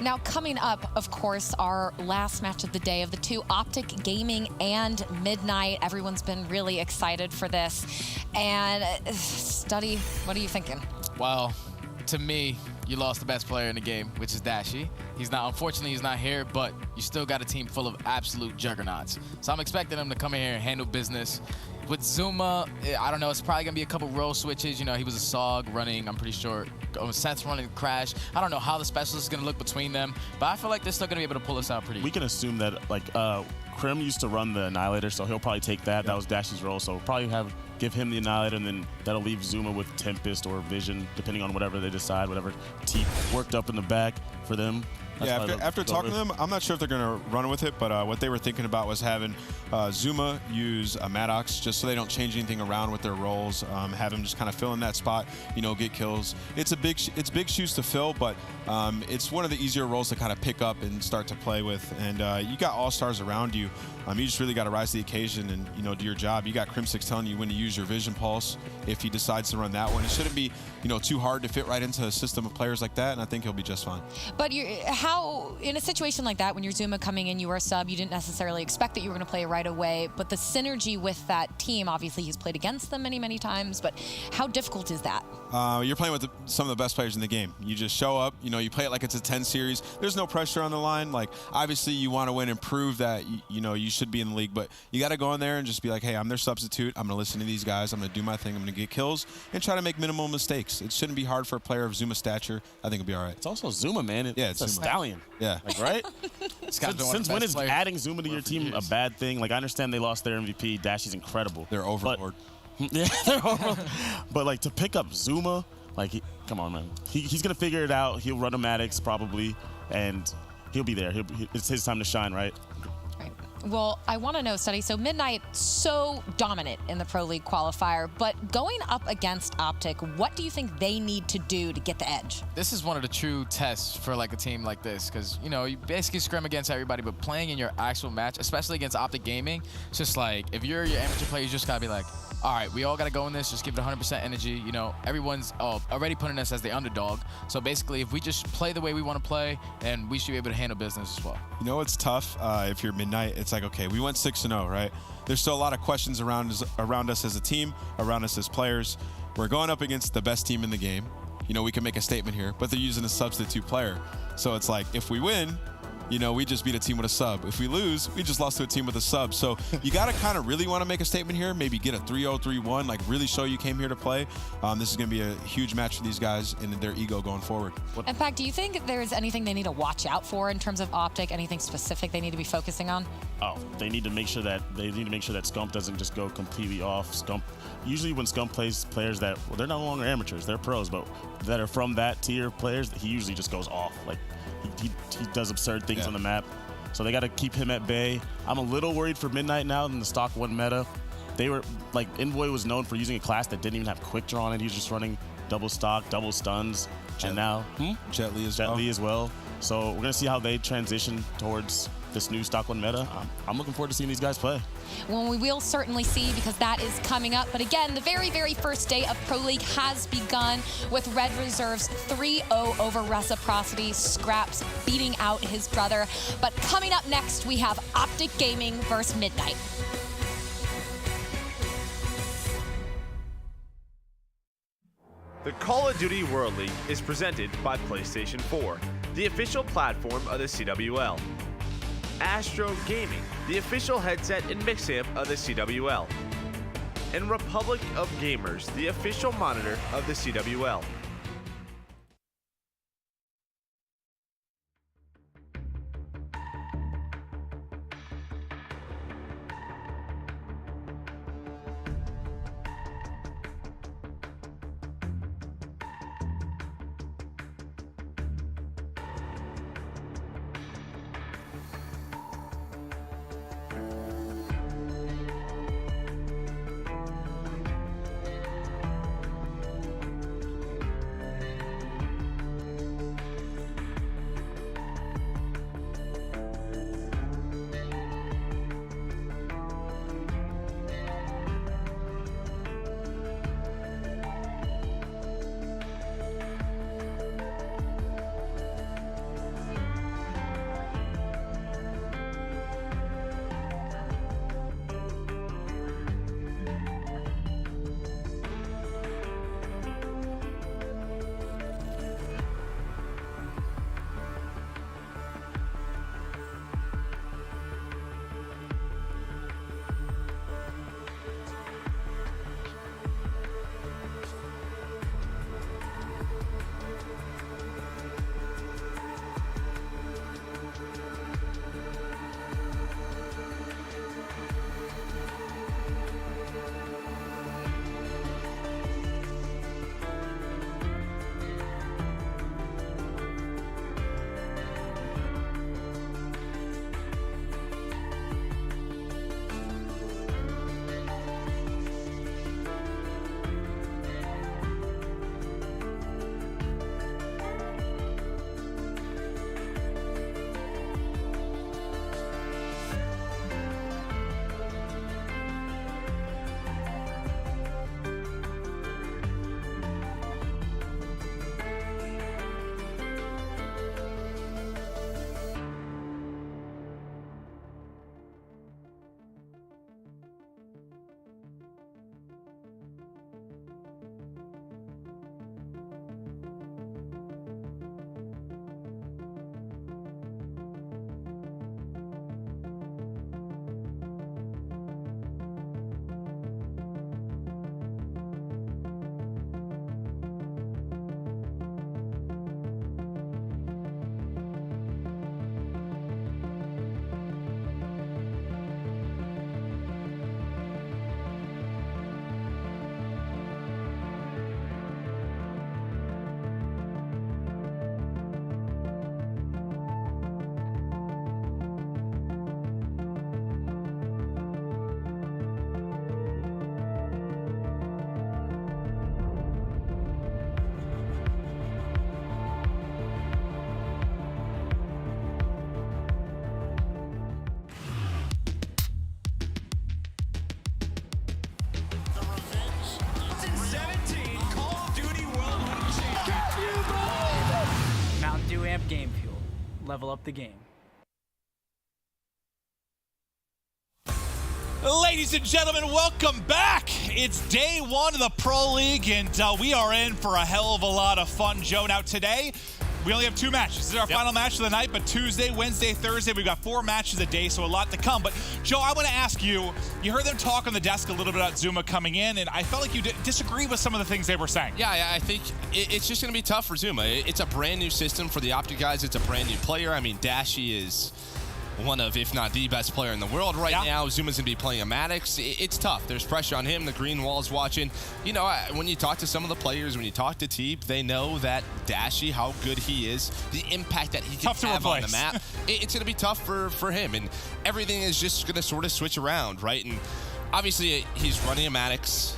Now, coming up, of course, our last match of the day of the two, OpTic Gaming and Midnight. Everyone's been really excited for this. And Study, what are you thinking? Well, to me, you lost the best player in the game, which is Dashy. Unfortunately, he's not here, but you still got a team full of absolute juggernauts. So I'm expecting him to come in here and handle business. With Zuma, I don't know, it's probably gonna be a couple role switches. You know, he was a SOG running, I'm pretty sure. Seth's running Crash. I don't know how the specialist is gonna look between them, but I feel like they're still gonna be able to pull us out pretty. We can assume that, like, Krim used to run the Annihilator, so he'll probably take that. Yep. That was Dashy's role, so we'll probably give him the Annihilator, and then that'll leave Zuma with Tempest or Vision, depending on whatever they decide, whatever Teep worked up in the back for them. That's after talking to them, I'm not sure if they're going to run with it, but what they were thinking about was having Zuma use Maddox just so they don't change anything around with their roles. Have him just kind of fill in that spot, you know, get kills. It's big shoes to fill, but it's one of the easier roles to kind of pick up and start to play with. And you got all-stars around you. You just really got to rise to the occasion and, you know, do your job. You got Crim6 telling you when to use your Vision Pulse if he decides to run that one. It shouldn't be, you know, too hard to fit right into a system of players like that, and I think he'll be just fine. But how, in a situation like that, when you're Zuma coming in, you were a sub, you didn't necessarily expect that you were going to play right away, but the synergy with that team, obviously he's played against them many, many times, but how difficult is that? You're playing with some of the best players in the game. You just show up, you know, you play it like it's a 10 series. There's no pressure on the line. Like, obviously you want to win and prove that, you know, you should be in the league, but you got to go in there and just be like, hey, I'm their substitute. I'm going to listen to these guys. I'm going to do my thing. I'm going to get kills and try to make minimal mistakes. It shouldn't be hard for a player of Zuma stature. I think it'll be all right. It's also Zuma, man. It's a Zuma. stallion. Yeah. Like, right? Since when is adding Zuma to your team a bad thing? Like, I understand they lost their MVP. Dashy's incredible. They're overboard. Yeah, they're overboard. But, like, to pick up Zuma, like, come on, man. He's going to figure it out. He'll run a Maddox probably, and he'll be there. It's his time to shine, right? Right. Well, I want to know, Study, so Midnight so dominant in the Pro League qualifier, but going up against OpTic, what do you think they need to do to get the edge? This is one of the true tests for like a team like this, because, you know, you basically scrim against everybody, but playing in your actual match, especially against OpTic Gaming, it's just like, if you're your amateur player, you just got to be like, all right, we all got to go in this, just give it 100% energy. You know, everyone's already putting us as the underdog. So basically, if we just play the way we want to play, then we should be able to handle business as well. You know, it's tough if you're Midnight. It's like, okay, we went 6-0, right? There's still a lot of questions around us as a team, around us as players. We're going up against the best team in the game. You know, we can make a statement here, but they're using a substitute player. So it's like, if we win, you know, we just beat a team with a sub. If we lose, we just lost to a team with a sub. So you got to kind of really want to make a statement here, maybe get a 3-0, 3-1, like really show you came here to play. This is going to be a huge match for these guys and their ego going forward. In fact, do you think there's anything they need to watch out for in terms of OpTic, anything specific they need to be focusing on? Oh, they need to make sure that Scump doesn't just go completely off. Scump, usually when Scump plays players that, well, they're no longer amateurs, they're pros, but that are from that tier players, he usually just goes off. Like, he does absurd things on the map. So they got to keep him at bay. I'm a little worried for Midnight now in the stock 1 meta. They were, like, Envoy was known for using a class that didn't even have quick draw on it. He was just running double stock, double stuns. And now, Jet Li as well. So we're going to see how they transition towards this new stock 1 meta. I'm looking forward to seeing these guys play. Well, we will certainly see, because that is coming up. But again, the very, very first day of Pro League has begun with Red Reserve's 3-0 over Reciprocity. Scraps beating out his brother. But coming up next, we have OpTic Gaming versus Midnight. The Call of Duty World League is presented by PlayStation 4, the official platform of the CWL. Astro Gaming, the official headset and mix amp of the CWL. And Republic of Gamers, the official monitor of the CWL. Game Fuel. Level up the game. Ladies and gentlemen, welcome back. It's day one of the Pro League, and we are in for a hell of a lot of fun, Joe. Now today, we only have 2 matches. This is our final match of the night, but Tuesday, Wednesday, Thursday, we've got 4 matches a day, so a lot to come. But Joe, I want to ask you, you heard them talk on the desk a little bit about Zuma coming in, and I felt like you disagree with some of the things they were saying. Yeah, I think it's just going to be tough for Zuma. It's a brand new system for the OpTic guys. It's a brand new player. I mean, Dashy is one of, if not the best player in the world right now. Zuma's going to be playing a Maddox. It's tough. There's pressure on him. The green wall's watching. You know, when you talk to some of the players, when you talk to Teep, they know that Dashy, how good he is, the impact that he can have on the map. It's going to be tough for him. And everything is just going to sort of switch around, right? And obviously, he's running a Maddox.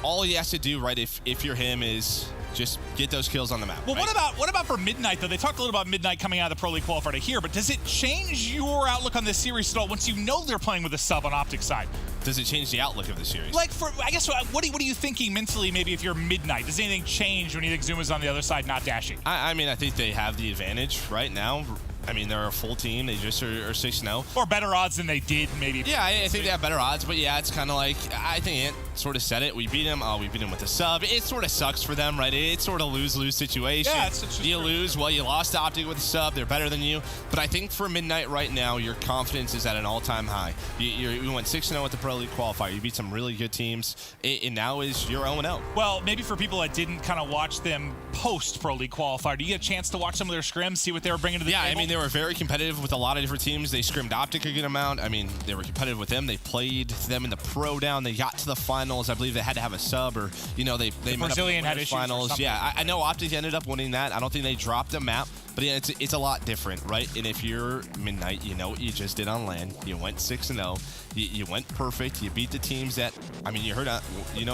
All he has to do, right, if you're him, is just get those kills on the map. Well, right? what about for Midnight, though? They talked a little about Midnight coming out of the Pro League qualifier to here, but does it change your outlook on this series at all once you know they're playing with a sub on OpTic side? Does it change the outlook of the series? Like, I guess, what are you thinking mentally, maybe, if you're Midnight? Does anything change when you think Zuma's on the other side, not Dashy? I mean, I think they have the advantage right now. I mean, they're a full team. They just are 6-0. Or better odds than they did, maybe. Yeah, I think they have better odds. But, yeah, it's kind of like, I think Ant sort of said it. We beat him. We beat him with a sub. It sort of sucks for them, right? It's sort of lose-lose situation. Yeah, it's you lose, well, you lost to OpTic with a sub. They're better than you. But I think for Midnight right now, your confidence is at an all-time high. You went 6-0 at the Pro League qualifier. You beat some really good teams. And now is your 0-0. Well, maybe for people that didn't kind of watch them post-Pro League qualifier, do you get a chance to watch some of their scrims, see what they were bringing to the table? Yeah, I mean, they were very competitive with a lot of different teams. They scrimmed OpTic a good amount. I mean, they were competitive with them. They played them in the Pro Down. They got to the finals. I believe they had to have a sub, or, you know, they met Brazilian up had in the issues finals. Yeah, I know OpTic ended up winning that. I don't think they dropped a map, but yeah, it's a lot different, right? And if you're Midnight, you know what you just did on LAN. You went 6-0. You went perfect. You beat the teams that, I mean, you heard,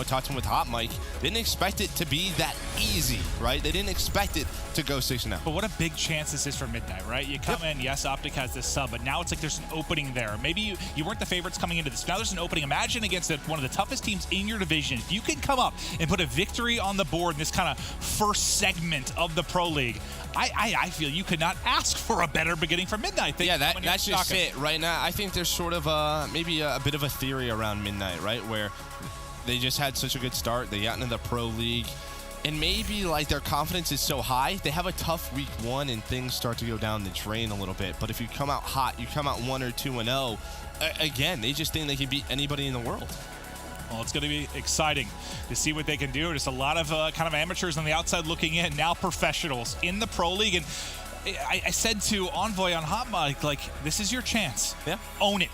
talking with Hot Mike, didn't expect it to be that easy, right? They didn't expect it to go 6-0. But what a big chance this is for Midnight, right? You come in, yes, OpTic has this sub, but now it's like there's an opening there. Maybe you weren't the favorites coming into this. Now there's an opening. Imagine against one of the toughest teams in your division. If you can come up and put a victory on the board in this kind of first segment of the Pro League, I feel you could not ask for a better beginning for Midnight. Yeah, that's just it right now. I think there's sort of maybe a bit of a theory around Midnight, right, where they just had such a good start. They got into the Pro League, and maybe like their confidence is so high, they have a tough week 1 and things start to go down the drain a little bit. But if you come out hot, you come out 1 or 2-0, again, they just think they can beat anybody in the world. Well, it's going to be exciting to see what they can do. Just a lot of kind of amateurs on the outside looking in, now professionals in the Pro League. And I said to Envoy on Hot Mic, like, this is your chance. Yeah. Own it.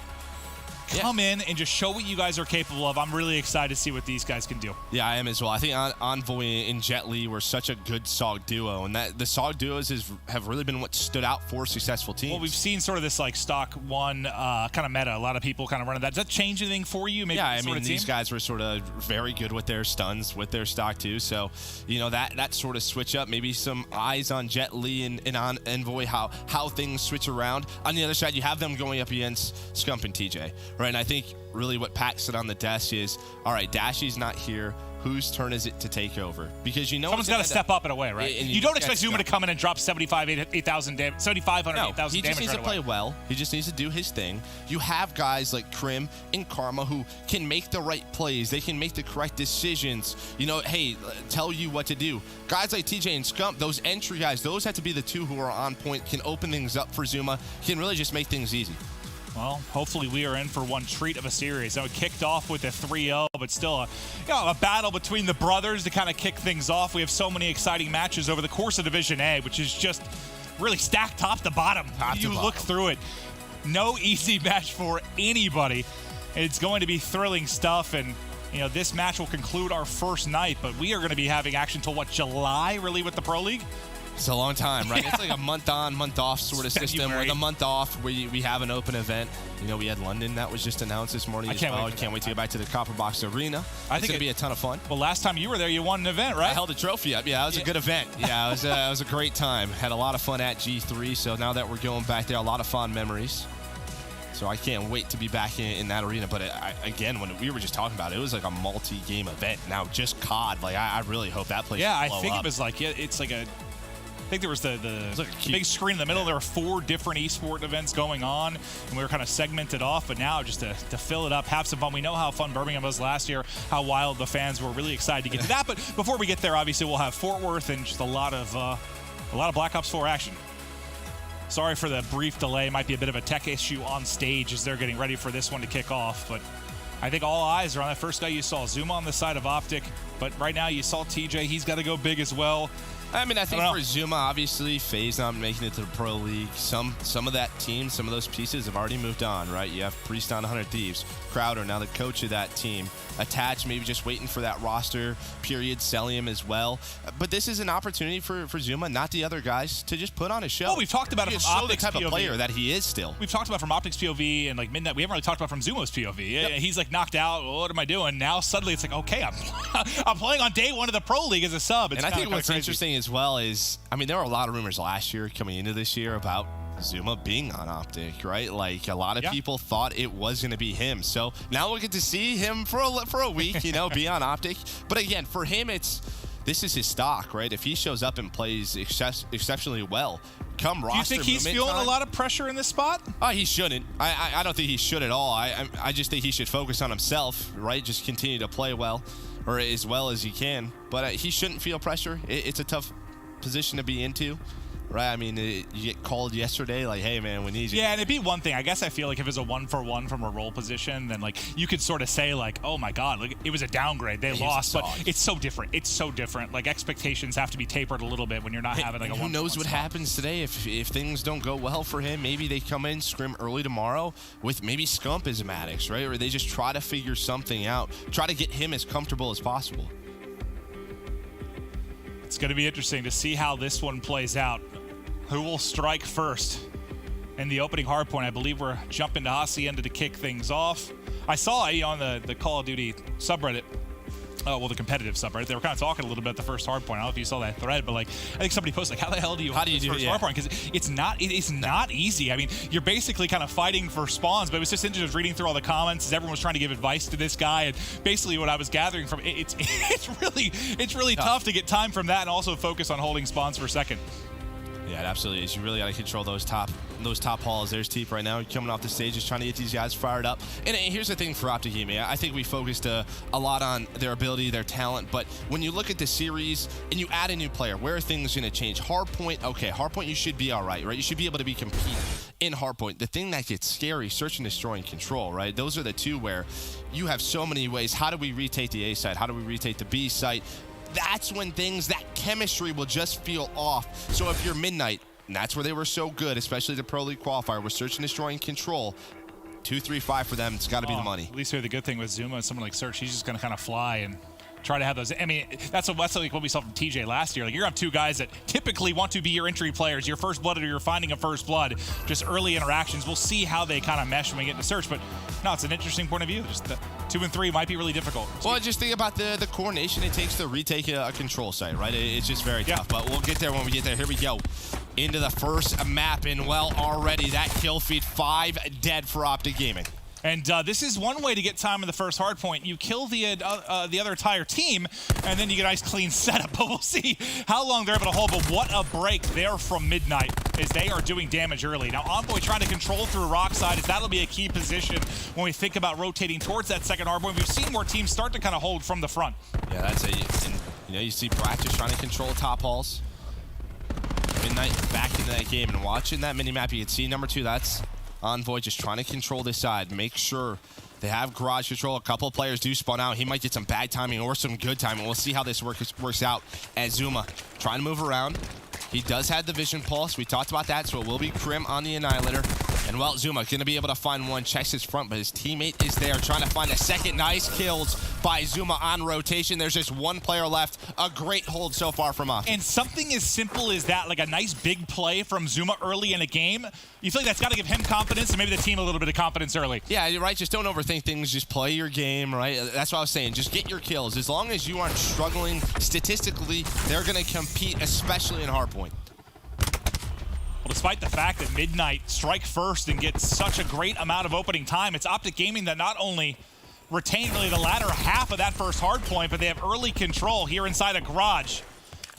Come in and just show what you guys are capable of. I'm really excited to see what these guys can do. Yeah, I am as well. I think Envoy and Jet Li were such a good SOG duo, and that the SOG duos have really been what stood out for successful teams. Well, we've seen sort of this like stock 1 kind of meta. A lot of people kind of running that. Does that change anything for you? Maybe yeah, I mean, these guys were sort of very good with their stuns, with their stock too. So, you know, that sort of switch up, maybe some eyes on Jet Li and on Envoy, how things switch around. On the other side, you have them going up against Scump and TJ, right? And I think really what Pac said on the desk is, all right, Dashy's not here. Whose turn is it to take over? Because you know someone's got to step up in a way, right? And you don't expect Zuma to come in and drop 8,000 damage, 7,500, 8,000 damage. He just needs to play well. He just needs to do his thing. You have guys like Krim and Karma who can make the right plays. They can make the correct decisions. You know, hey, tell you what to do. Guys like TJ and Scump, those entry guys, those have to be the two who are on point, can open things up for Zuma, can really just make things easy. Well, hopefully we are in for one treat of a series. Now, it kicked off with a 3-0, but still a battle between the brothers to kind of kick things off. We have so many exciting matches over the course of Division A, which is just really stacked top to bottom. You look through it. No easy match for anybody. It's going to be thrilling stuff, and you know, this match will conclude our first night, but we are going to be having action till what, July, really, with the Pro League? It's a long time, right? It's like a month on, month off sort of system. Where the month off, we have an open event. You know, we had London that was just announced this morning. I can't wait to get back to the Copper Box Arena. I think it'll be a ton of fun. Well, last time you were there, you won an event, right? I held a trophy up. Yeah, it was a good event. Yeah, it was a great time. Had a lot of fun at G3. So now that we're going back there, a lot of fond memories. So I can't wait to be back in that arena. But again, when we were just talking about it, it was like a multi-game event. Now just COD. Like I really hope that plays. Yeah, I think it was like it's like a think there was the big screen in the middle. There were 4 different esport events going on, and we were kind of segmented off. But now just to fill it up, have some fun. We know how fun Birmingham was last year, how wild the fans were. Really excited to get to that. But before we get there, obviously we'll have Fort Worth and just a lot of Black Ops 4 action. Sorry for the brief delay. Might be a bit of a tech issue on stage as they're getting ready for this one to kick off. But I think all eyes are on that first guy you saw, Zuma on the side of OpTic. But right now you saw TJ. He's got to go big as well. I mean, I think for Zuma, obviously, FaZe not making it to the Pro League. Some of that team, some of those pieces have already moved on, right? You have Priest on 100 Thieves, Crowder, now the coach of that team. Attached, maybe just waiting for that roster period, Celium as well. But this is an opportunity for Zuma, not the other guys, to just put on a show. Well, we've talked about it from OpTic's the type POV. of player that he is still. We've talked about from OpTic's POV and like Midnight. We haven't really talked about from Zuma's POV. Yep. He's like knocked out. What am I doing? Now suddenly it's like, okay, I'm playing on day 1 of the Pro League as a sub. And I think what's interesting as well is, I mean, there were a lot of rumors last year coming into this year about Zuma being on OpTic, right? Like a lot of people thought it was going to be him. So now we get to see him for a week, you know, be on OpTic. But again, for him, this is his stock, right? If he shows up and plays exceptionally well, come roster. Do you think he's feeling a lot of pressure in this spot? He shouldn't. I don't think he should at all. I just think he should focus on himself, right? Just continue to play well, or as well as he can. But he shouldn't feel pressure. It's a tough position to be into, right? I mean, you get called yesterday, like, hey, man, we need you. Yeah, and it'd be one thing. I guess I feel like if it's a 1-for-1 from a role position, then, like, you could sort of say, like, oh, my God, like, it was a downgrade. They lost, but it's so different. It's so different. Like, expectations have to be tapered a little bit when you're not having, like, a 1-for-1 Who knows what spot. happens today if things don't go well for him. Maybe they come in, scrim early tomorrow with maybe Scump as a Maddox, right? Or they just try to figure something out, try to get him as comfortable as possible. It's going to be interesting to see how this one plays out. Who will strike first in the opening hardpoint? I believe we're jumping to Hacienda to kick things off. I saw on the Call of Duty subreddit, well, the competitive subreddit, they were kind of talking a little bit at the first hardpoint. I don't know if you saw that thread, but like, I think somebody posted, like, how the hell do you do first hardpoint? Because it is not easy. I mean, you're basically kind of fighting for spawns, but it was just interesting reading through all the comments as everyone was trying to give advice to this guy, and basically what I was gathering from it's really tough to get time from that and also focus on holding spawns for a second. Yeah, it absolutely is. You really got to control those top halls. There's Teep right now coming off the stage, just trying to get these guys fired up. And here's the thing for OpTic Gaming. I think we focused a lot on their ability, their talent. But when you look at the series and you add a new player, where are things going to change? Hardpoint, okay, Hardpoint, you should be all right? You should be able to compete in Hardpoint. The thing that gets scary, search and destroy and control, right? Those are the two where you have so many ways. How do we retake the A site? How do we retake the B site? That's when that chemistry will just feel off. So if you're Midnight, and that's where they were so good, especially the Pro League qualifier, with search and destroy and control, 2, 3, 5 for them, it's got to be the money. At least here, the good thing with Zuma and someone like Search, he's just going to kind of fly and try to have those. I mean, that's like what we saw from TJ last year. Like, you're up 2 guys that typically want to be your entry players, your first blood or your finding a first blood, just early interactions. We'll see how they kind of mesh when we get into Search, but no, it's an interesting point of view. Just 2 and 3 might be really difficult. Well, just think about the coordination it takes to retake a control site, right? It's just very tough, but we'll get there when we get there. Here we go. Into the first map, and well, already that kill feed, 5 dead for OpTic Gaming. And this is one way to get time in the first hardpoint. You kill the other entire team, and then you get a nice clean setup. But we'll see how long they're able to hold. But what a break there from Midnight as they are doing damage early. Now, Envoy trying to control through rock side, as that'll be a key position when we think about rotating towards that second hardpoint. We've seen more teams start to kind of hold from the front. Yeah, that's it. And, you see Brack just trying to control top halls. Midnight back into that game, and watching that mini-map, you can see number 2, that's Envoy just trying to control this side, make sure they have garage control. A couple of players do spawn out. He might get some bad timing or some good timing. We'll see how this works out as Zuma trying to move around. He does have the vision pulse. We talked about that, so it will be Crim on the Annihilator. And, well, Zuma going to be able to find one, checks his front, but his teammate is there trying to find a second. Nice kills by Zuma on rotation. There's just 1 player left. A great hold so far from OpTic. And something as simple as that, like a nice big play from Zuma early in a game, you feel like that's got to give him confidence and maybe the team a little bit of confidence early. Yeah, you're right. Just don't overthink things. Just play your game, right? That's what I was saying. Just get your kills. As long as you aren't struggling statistically, they're going to compete, especially in Hardpoint. Well, despite the fact that Midnight strike first and get such a great amount of opening time, it's OpTic Gaming that not only retain really the latter half of that first hard point, but they have early control here inside a garage.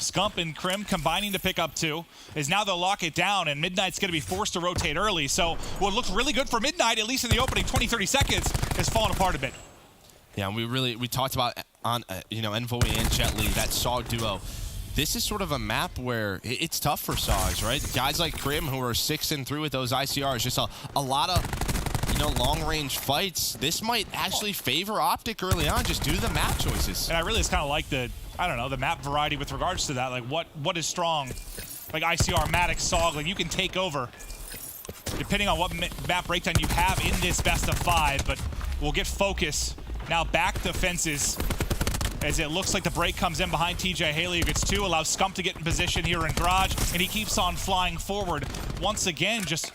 Scump and Krim combining to pick up 2. Is now they'll lock it down, and Midnight's going to be forced to rotate early. So what looked really good for Midnight, at least in the opening 20-30 seconds, has fallen apart a bit. Yeah, and we talked about on Envoy and Jet Li, that SOG duo. This is sort of a map where it's tough for SOGs, right? Guys like Krim who are 6-3 with those ICRs, just a lot of long-range fights. This might actually favor OpTic early on, just due to the map choices. And I really just kind of like the map variety with regards to that. Like what is strong? Like ICR, Maddox, SOG, like you can take over depending on what map breakdown you have in this best of 5, but we'll get focus. Now back to fences as it looks like the break comes in behind TJ Haley, who gets 2, allows Scump to get in position here in Garage, and he keeps on flying forward. Once again, just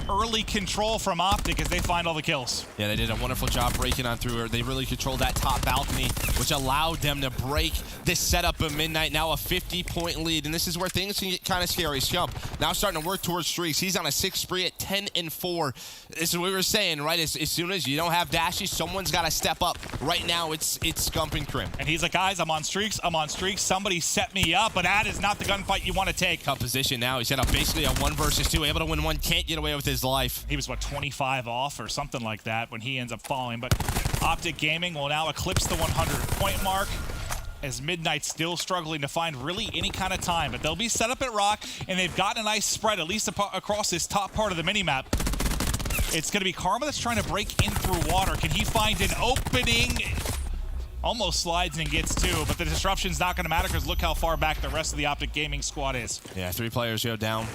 early control from OpTic as they find all the kills. Yeah, they did a wonderful job breaking on through her. They really controlled that top balcony, which allowed them to break this setup of Midnight. Now a 50-point lead, and this is where things can get kind of scary. Scump now starting to work towards streaks. He's on a 6 spree at 10-4. This is what we were saying, right? As soon as you don't have Dashy, someone's got to step up. Right now, it's Scump and Krim. And he's like, guys, I'm on streaks. Somebody set me up, but that is not the gunfight you want to take. Tough position now. He's set up basically a 1 versus 2, able to win 1, can't get away with his life. He was, what, 25 off or something like that when he ends up falling. But OpTic Gaming will now eclipse the 100-point mark as Midnight's still struggling to find really any kind of time. But they'll be set up at Rock, and they've gotten a nice spread, at least across this top part of the minimap. It's going to be Karma that's trying to break in through water. Can he find an opening? Almost slides and gets 2, but the disruption's not going to matter because look how far back the rest of the OpTic Gaming squad is. Yeah, 3 players go down.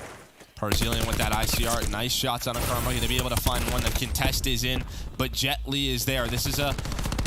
Parzilian with that ICR, nice shots on a Karma. Going to be able to find one. The contest is in, but Jet Li is there. This is a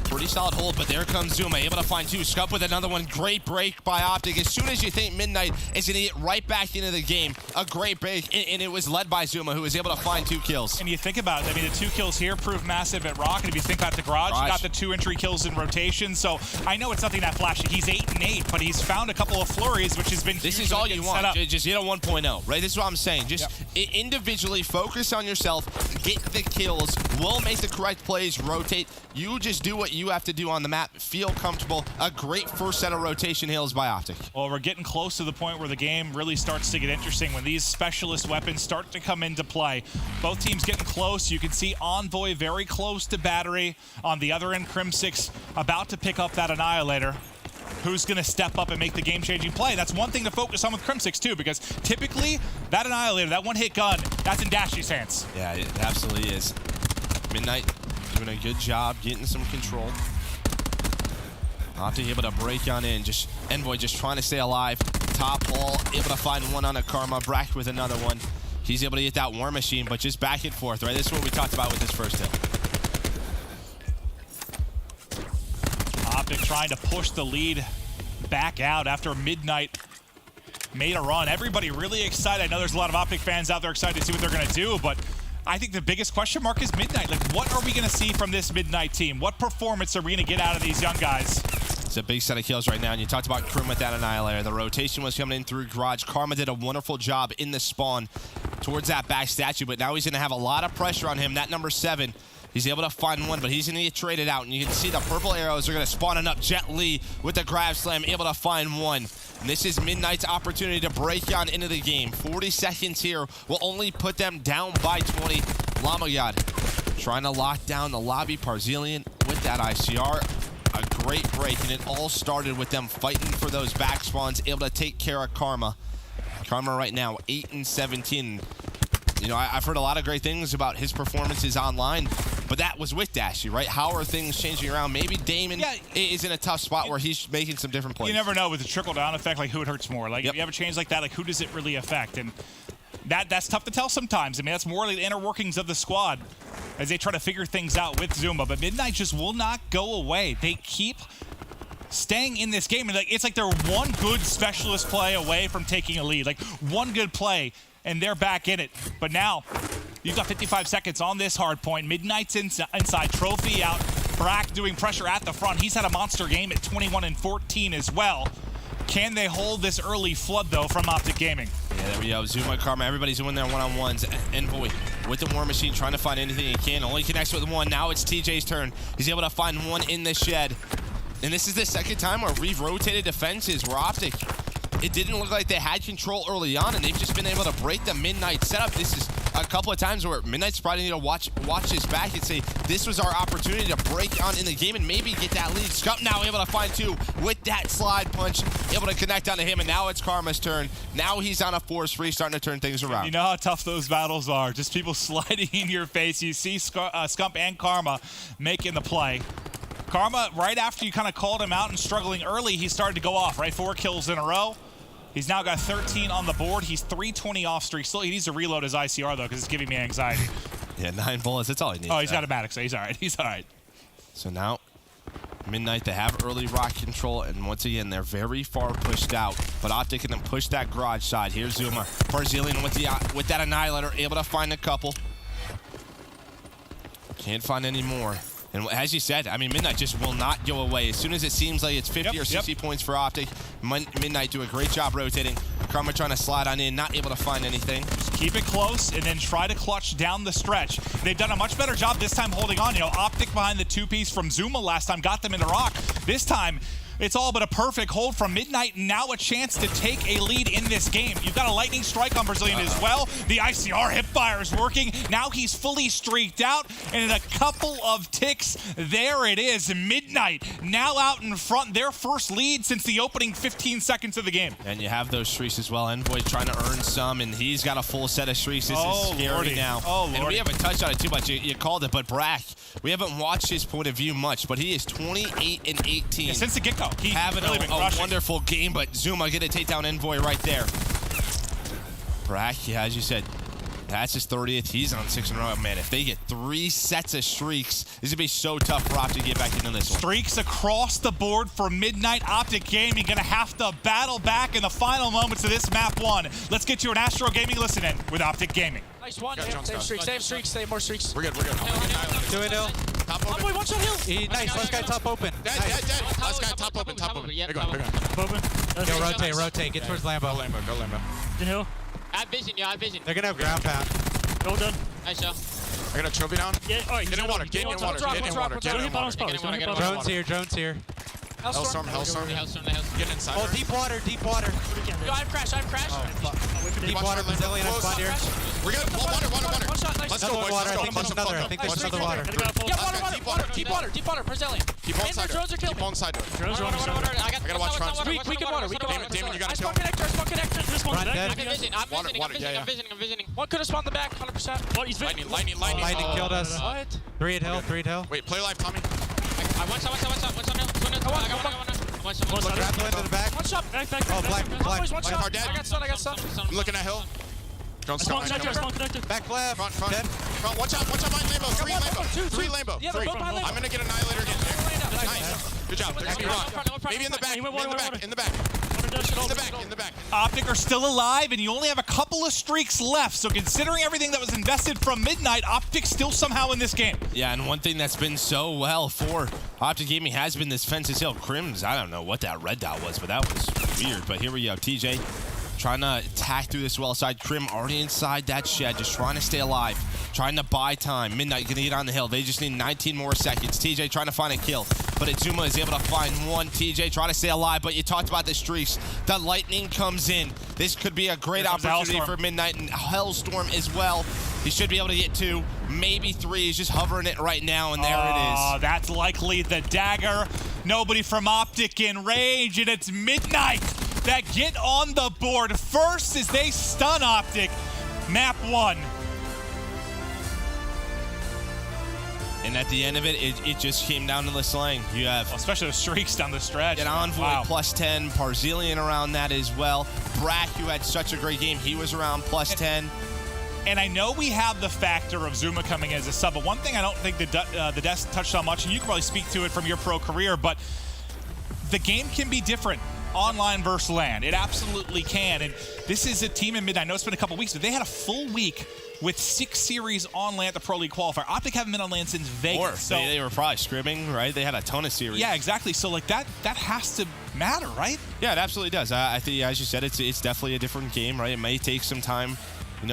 pretty solid hold, but there comes Zuma, able to find 2. Scump with another one. Great break by OpTic. As soon as you think Midnight is going to get right back into the game, a great break, and it was led by Zuma, who was able to find 2 kills. And you think about it, I mean, the 2 kills here prove massive at Rock, and if you think about the Garage, he got the 2 entry kills in rotation, so I know it's nothing that flashy. He's 8-8, but he's found a couple of flurries, which has been This is all you want. Just hit a 1.0, right? This is what I'm saying. Just individually focus on yourself, get the kills, will make the correct plays, rotate. You just do what you have to do on the map, feel comfortable. A great first set of rotation hills by OpTic. Well, we're getting close to the point where the game really starts to get interesting when these specialist weapons start to come into play. Both teams getting close. You can see Envoy very close to Battery. On the other end, Crim6 about to pick up that Annihilator. Who's going to step up and make the game-changing play? That's one thing to focus on with Crim6 too, because typically that Annihilator, that one-hit gun, that's in Dashy's hands. Yeah, it absolutely is. Midnight doing a good job getting some control. OpTic able to break on in. Just Envoy just trying to stay alive. Top wall, able to find one on a Karma. Brack with another one. He's able to get that War Machine, but just back and forth, right? This is what we talked about with this first hill. OpTic trying to push the lead back out after Midnight made a run. Everybody really excited. I know there's a lot of OpTic fans out there excited to see what they're going to do, but I think the biggest question mark is Midnight. Like, what are we going to see from this Midnight team? What performance are we going to get out of these young guys? It's a big set of kills right now, and you talked about Krim with that Annihilator. The rotation was coming in through Garage. Karma did a wonderful job in the spawn towards that back statue, but now he's going to have a lot of pressure on him. That number 7, he's able to find one, but he's going to get traded out, and you can see the purple arrows are going to spawn up. Jet Li with the grab slam, able to find one. And this is Midnight's opportunity to break on into the game. 40 seconds here will only put them down by 20. Lamagad trying to lock down the lobby. Parzilian with that ICR. A great break, and it all started with them fighting for those back spawns, able to take care of Karma. Karma right now, 8-17. You know, I've heard a lot of great things about his performances online, but that was with Dashy, right? How are things changing around? Maybe Damon is in a tough spot where he's making some different plays. You never know with the trickle-down effect, like who it hurts more. Like, if you have a change like that, like who does it really affect? And that's tough to tell sometimes. I mean, that's more like the inner workings of the squad as they try to figure things out with Zuma. But Midnight just will not go away. They keep staying in this game. And it's like they're one good specialist play away from taking a lead. Like one good play, and they're back in it. But now, you've got 55 seconds on this hard point. Midnight's inside, Trophy out. Brack doing pressure at the front. He's had a monster game at 21-14 as well. Can they hold this early flood, though, from OpTic Gaming? Yeah, there we go. Zuma, Karma, everybody's doing their one-on-ones. Envoy with the War Machine trying to find anything he can. Only connects with one. Now it's TJ's turn. He's able to find one in the shed. And this is the second time where we've rotated defenses, where OpTic it didn't look like they had control early on, and they've just been able to break the Midnight setup. This is a couple of times where Midnight's probably need to watch his back and say, this was our opportunity to break on in the game and maybe get that lead. Scump now able to find 2 with that slide punch, able to connect onto him, and now it's Karma's turn. Now he's on a force free, starting to turn things around. You know how tough those battles are. Just people sliding in your face. You see Scump and Karma making the play. Karma, right after you kind of called him out and struggling early, he started to go off, right? 4 kills in a row. He's now got 13 on the board. He's 320 off streak. Still, he needs to reload his ICR, though, because it's giving me anxiety. Yeah, 9 bullets. That's all he needs. Oh, he's got a Maddox, so he's all right. He's all right. So now, Midnight, they have early rock control, and once again, they're very far pushed out. But OpTic can then push that garage side. Here's Zuma. Barzillion with that Annihilator, able to find a couple. Can't find any more. And as you said, I mean, Midnight just will not go away. As soon as it seems like it's 50 or 60 points for OpTic, Midnight do a great job rotating. Karma trying to slide on in, not able to find anything. Just keep it close and then try to clutch down the stretch. They've done a much better job this time holding on. You know, OpTic behind the 2-piece from Zuma last time got them into rock. This time, it's all but a perfect hold from Midnight. Now a chance to take a lead in this game. You've got a lightning strike on Barzillion as well. The ICR hipfire is working. Now he's fully streaked out. And in a couple of ticks, there it is. Midnight now out in front. Their first lead since the opening 15 seconds of the game. And you have those streaks as well. Envoy trying to earn some, and he's got a full set of streaks. This is scary Lordy. now. Oh, Lordy. And we haven't touched on it too much. You called it, but Brack, we haven't watched his point of view much, but he is 28 and 18. Yeah, since the get-go. He's having really been crushing. a wonderful game, but Zuma get a takedown Envoy right there. Brack, yeah, as you said, that's his 30th. He's on 6 in a row. Man, if they get 3 sets of streaks, this is going to be so tough for OpTic to get back into this one. Streaks across the board for Midnight. OpTic Gaming going to have to battle back in the final moments of this map 1. Let's get you an Astro Gaming listen-in with OpTic Gaming. Nice one. Same streaks, more streaks. We're good. Do it, Hill. Top open. Boy, one shot, Hill. Nice. Last guy top open. Dead. Last guy top open. They're going. Go rotate. Get towards Lambo. Go Lambo. Hill. I have vision, I have vision. They're gonna have ground pound. Go done. Nice shot. I got a trophy down. Yeah, alright. Get in water. Get in water. Drone's here. Hellstorm. Get inside. Oh, deep water. Yo, I've crashed. Deep water, Brazilian, I spawned here. We're good. Water. One shot, nice. Let's go, boys. Water. I think there's another water. Yeah, water. Deep water. Brazilian. Keep on side. Drones are killing Keep on side. Water. I gotta watch fronts. We can water. Damon, you gotta kill. Spawn connector. This one. Front I dead. can vision. I'm visioning. One could have spawned the back, 100%. Lightning. Lightning killed us. What? 3 at Hill. Wait, play live, Tommy. I one shot. I got one. Look, grapple into the back. One shot. Back. Oh, black. One shot. I got stun. I'm looking at Hill. Don't stop. Back left. Front. Dead. Watch out, mine, Lambo. 3 Lambo. Yeah, 3. both my Lambo. I'm gonna get Annihilator again. Nice. Good job. They're gonna be maybe in the back. In the back. OpTic are still alive, and you only have a couple of streaks left. So considering everything that was invested from Midnight, OpTic still somehow in this game. Yeah, and one thing that's been so well for OpTic Gaming has been this Fences Hill. Crims, I don't know what that red dot was, but that was weird. But here we go. TJ trying to attack through this well side. Crim already inside that shed, just trying to stay alive, trying to buy time. Midnight gonna get on the hill. They just need 19 more seconds. TJ trying to find a kill, but Zuma is able to find one. TJ trying to stay alive, but you talked about the streaks. The lightning comes in. This could be a great opportunity for Midnight, and Hellstorm as well. He should be able to get 2, maybe 3. He's just hovering it right now, and there it is. Oh, that's likely the dagger. Nobody from OpTic in range, and it's Midnight that get on the board first as they stun OpTic. Map 1. And at the end of it, it just came down to the slaying. You have, especially the streaks down the stretch. An Envoy plus 10, Barzillion around that as well. Brack, who had such a great game, he was around plus 10. And I know we have the factor of Zuma coming as a sub, but one thing I don't think the desk touched on much, and you can probably speak to it from your pro career, but the game can be different online versus LAN. It absolutely can. And this is a team in Midnight. I know it's been a couple weeks, but they had a full week with 6 series on LAN at the Pro League qualifier. OpTic haven't been on LAN since Vegas. So they were probably scrimming, right? They had a ton of series. Yeah, exactly. So like that has to matter, right? Yeah, it absolutely does. I think, as you said, it's definitely a different game, right? It may take some time,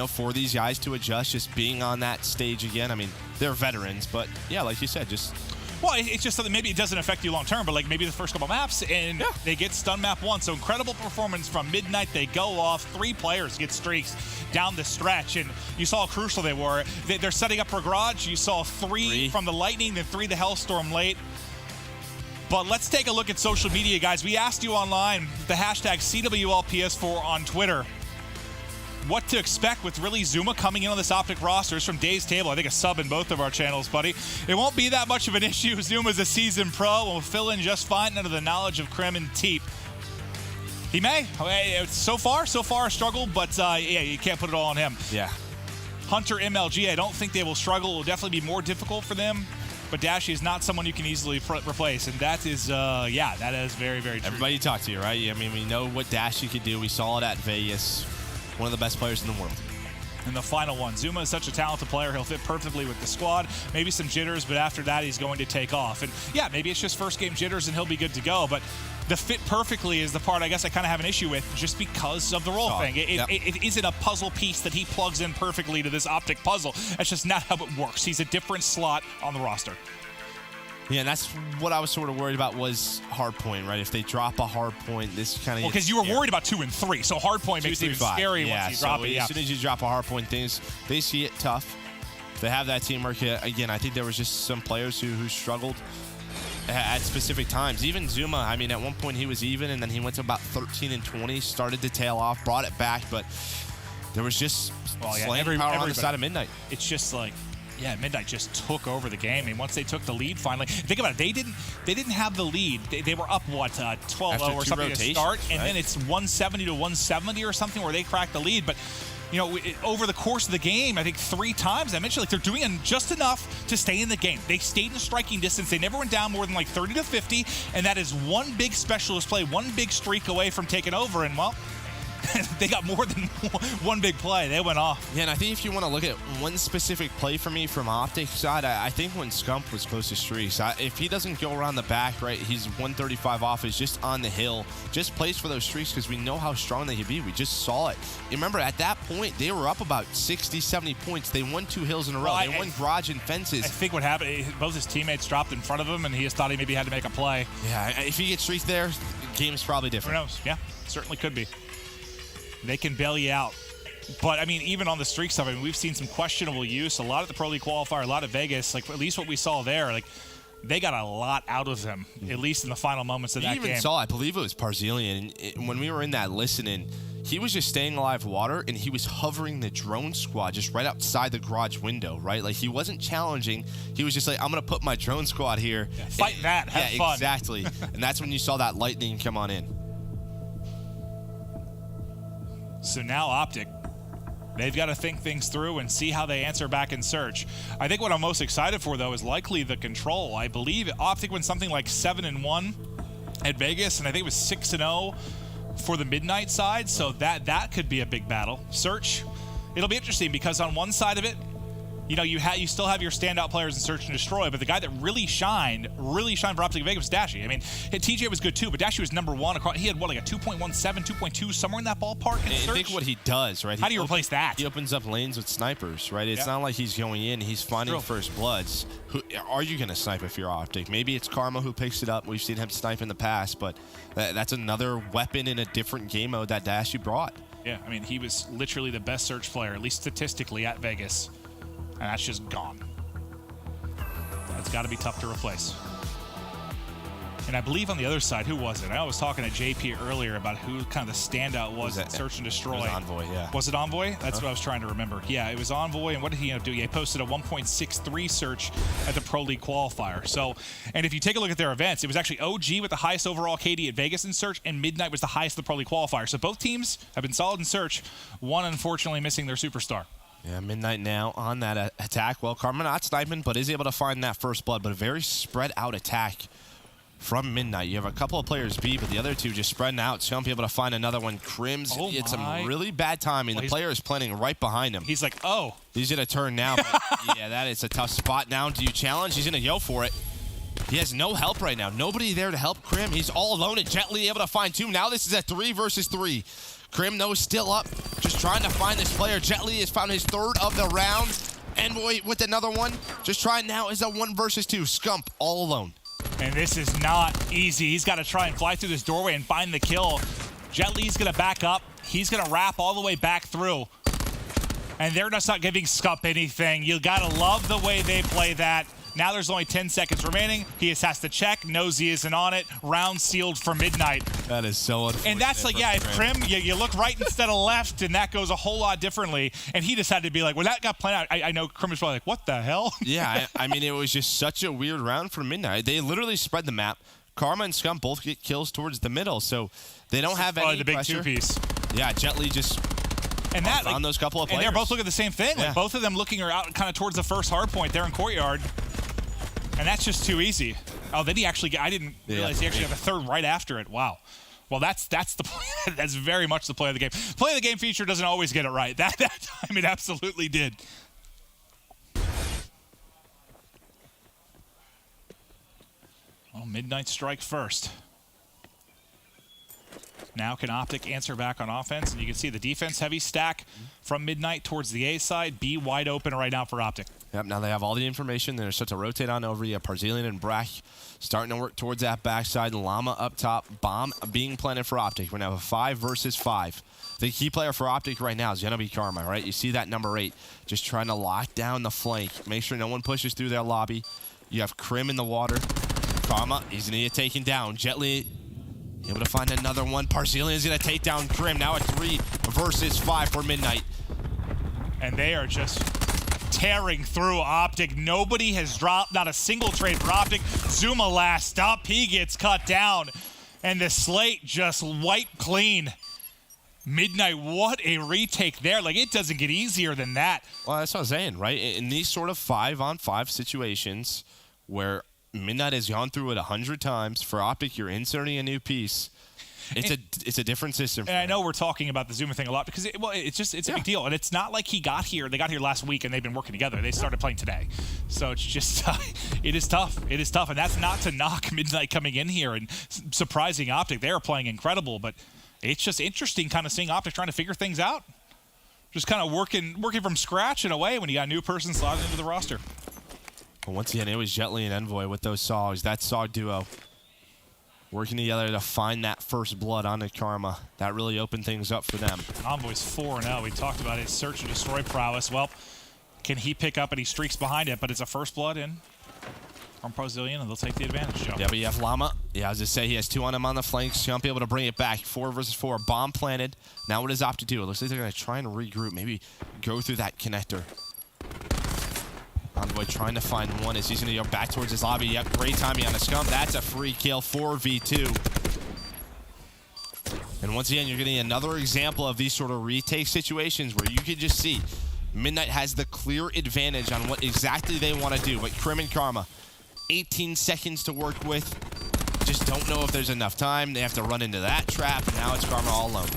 for these guys to adjust, just being on that stage again. I mean, they're veterans, but yeah, like you said, just Well, it's just something, maybe it doesn't affect you long term, but like maybe the first couple maps, and they get stun map 1. So incredible performance from Midnight. They go off. 3 players get streaks down the stretch, and you saw how crucial they were. They're setting up for Garage. You saw 3 from the Lightning, then 3 the Hellstorm late. But let's take a look at social media, guys. We asked you online, the hashtag CWLPS4 on Twitter, what to expect with really Zuma coming in on this OpTic roster. Is from Dave's Table. I think a sub in both of our channels, buddy. It won't be that much of an issue. Zuma's a seasoned pro and will fill in just fine under the knowledge of Krim and Teep. He may. So far a struggle, but yeah, you can't put it all on him. Yeah. Hunter MLG, I don't think they will struggle. It will definitely be more difficult for them. But Dashy is not someone you can easily replace, and that is, yeah, that is very, very true. Everybody you talk to, right? I mean, we know what Dashy could do. We saw it at Vegas. One of the best players in the world. And the final one, Zuma is such a talented player. He'll fit perfectly with the squad. Maybe some jitters, but after that, he's going to take off. And yeah, maybe it's just first game jitters and he'll be good to go. But the fit perfectly is the part I guess I kind of have an issue with just because of the role thing. It isn't a puzzle piece that he plugs in perfectly to this OpTic puzzle. That's just not how it works. He's a different slot on the roster. Yeah, and that's what I was sort of worried about was Hardpoint, right? If they drop a Hardpoint, this kind of... Well, because you were worried about 2 and 3, so Hardpoint makes it even scary once you drop it. As soon as you drop a Hardpoint, they see it tough. If they have that teamwork, again, I think there was just some players who struggled at specific times. Even Zuma, I mean, at one point he was even, and then he went to about 13 and 20, started to tail off, brought it back, but there was just slaying power on the side of Midnight. It's just like... Yeah, Midnight just took over the game. I mean, once they took the lead finally, think about it. They didn't have the lead. They were up, what, 12-0 or something to start, and then it's 170 to 170 or something where they cracked the lead. But, you know, over the course of the game, I think 3 times I mentioned, like, they're doing just enough to stay in the game. They stayed in striking distance. They never went down more than like 30 to 50, and that is one big specialist play, one big streak away from taking over, and, well, they got more than one big play. They went off. Yeah, and I think if you want to look at one specific play for me from OpTic side, I think when Scump was close to streaks, if he doesn't go around the back, right, he's 135 off, is just on the hill, just plays for those streaks because we know how strong they can be. We just saw it. You remember, at that point, they were up about 60, 70 points. They won 2 hills in a row. They won garage and fences. I think what happened, both his teammates dropped in front of him, and he just thought he maybe had to make a play. Yeah, if he gets streaks there, the game's probably different. Who knows? Yeah, certainly could be. They can bail you out. But, I mean, even on the streak stuff, I mean, we've seen some questionable use. A lot at the Pro League qualifier, a lot at Vegas. Like, at least what we saw there, like, they got a lot out of them, at least in the final moments of that game. You even saw, I believe it was Parzilian, and when we were in that listening, he was just staying alive water, and he was hovering the drone squad just right outside the garage window, right? Like, he wasn't challenging. He was just like, I'm going to put my drone squad here. Yeah, fight that. Have fun. Exactly. And that's when you saw that lightning come on in. So now OpTic, they've got to think things through and see how they answer back in search. I think what I'm most excited for, though, is likely the control. I believe OpTic went something like 7-1 at Vegas, and I think it was 6-0 for the Midnight side, so that could be a big battle. Search, it'll be interesting because on one side of it, you know, you still have your standout players in Search and Destroy, but the guy that really shined for OpTic Vegas was Dashy. I mean, TJ was good too, but Dashy was #1 across. He had, what, like a 2.17, 2.2, somewhere in that ballpark in Search? I think what he does, right? How do you replace that? He opens up lanes with snipers, right? It's not like he's going in. He's finding first bloods. Who are you going to snipe if you're OpTic? Maybe it's Karma who picks it up. We've seen him snipe in the past, but that's another weapon in a different game mode that Dashy brought. Yeah, I mean, he was literally the best Search player, at least statistically, at Vegas. And that's just gone. That's got to be tough to replace. And I believe on the other side, who was it? I was talking to JP earlier about who kind of the standout was at Search and Destroy. It was Envoy, yeah. Was it Envoy? That's what I was trying to remember. Yeah, it was Envoy, and what did he end up doing? He posted a 1.63 search at the Pro League qualifier. So, and if you take a look at their events, it was actually OG with the highest overall KD at Vegas in search, and Midnight was the highest at the Pro League qualifier. So both teams have been solid in search, one unfortunately missing their superstar. Yeah, Midnight now on that attack. Well, Karma not sniping, but is able to find that first blood, but a very spread out attack from Midnight. You have a couple of players B, but the other two just spreading out. Scump able to find another one. Krim's it's some really bad timing. The player is planning right behind him. He's like, oh. He's going to turn now. But yeah, that is a tough spot now. Do you challenge? He's going to go for it. He has no help right now. Nobody there to help Krim. He's all alone, and Jet Li able to find 2. Now this is a 3 versus 3. Krim, though, is still up, just trying to find this player. Jet Li has found his 3rd of the round, Envoy with another one. Just trying now is a 1 versus 2. Scump all alone. And this is not easy. He's got to try and fly through this doorway and find the kill. Jet Li's going to back up. He's going to wrap all the way back through. And they're just not giving Scump anything. You got to love the way they play that. Now there's only 10 seconds remaining. He just has to check. Knows he isn't on it. Round sealed for Midnight. That is so unfortunate. And that's like, yeah, if Krim, you look right instead of left, and that goes a whole lot differently. And he decided to be like, when that got played out, I know Krim was probably like, what the hell? Yeah, I mean, it was just such a weird round for Midnight. They literally spread the map. Karma and Scump both get kills towards the middle, so they don't have any the big pressure. two-piece. Yeah, Jet Li just and that found those couple of players. And they're both looking at the same thing. Yeah. Like both of them looking are out kind of towards the first hard point there in Courtyard. And that's just too easy. Oh, then he actually, I didn't realize he actually got a third right after it. Wow. Well, that's the play. That's very much the play of the game. Play of the game feature doesn't always get it right. That time it absolutely did. Well, Midnight strike first. Now can OpTic answer back on offense? And you can see the defense heavy stack from Midnight towards the A side. B wide open right now for OpTic. Yep, now they have all the information. They're set to rotate on over. You have Parzilian and Brack starting to work towards that backside. Llama up top. Bomb being planted for OpTic. We're now a 5 versus 5. The key player for OpTic right now is going to be Karma, right? You see that number 8 just trying to lock down the flank. Make sure no one pushes through their lobby. You have Krim in the water. Karma, he's going to get taken down. Jet Li able to find another one. Parzilian is going to take down Krim. Now a 3 versus 5 for Midnight. And they are just tearing through OpTic. Nobody has dropped, not a single trade for OpTic. Zuma last up. He gets cut down. And the slate just wiped clean. Midnight, what a retake there. Like, it doesn't get easier than that. Well, that's what I'm saying, right? In these sort of 5-on-5 situations where Midnight has gone through it 100 times, for OpTic, you're inserting a new piece. It's a different system. And I know we're talking about the Zuma thing a lot because it's a big deal. And it's not like he got here. They got here last week and they've been working together. They started playing today. So it's just, it is tough. It is tough. And that's not to knock Midnight coming in here and surprising OpTic. They are playing incredible, but it's just interesting kind of seeing OpTic trying to figure things out. Just kind of working from scratch in a way when you got a new person slotted into the roster. Well, once again, it was Jet Li and Envoy with those Sogs. That Sog duo working together to find that first blood on the Karma. That really opened things up for them. Envoy's 4-0. We talked about his search and destroy prowess. Well, can he pick up and he streaks behind it, but it's a first blood in from Parzilian, and they'll take the advantage, Joe. Yeah, but you have Llama. Yeah, as I say, he has 2 on him on the flanks. He'll be able to bring it back. 4 versus 4. Bomb planted. Now what does OpTic do? It looks like they're going to try and regroup, maybe go through that connector. Envoy trying to find one as he's going to go back towards his lobby. Yep, great timing on the Scump. That's a free kill, 4v2. And once again, you're getting another example of these sort of retake situations where you can just see Midnight has the clear advantage on what exactly they want to do. But Krim and Karma, 18 seconds to work with. Just don't know if there's enough time. They have to run into that trap. Now it's Karma all alone.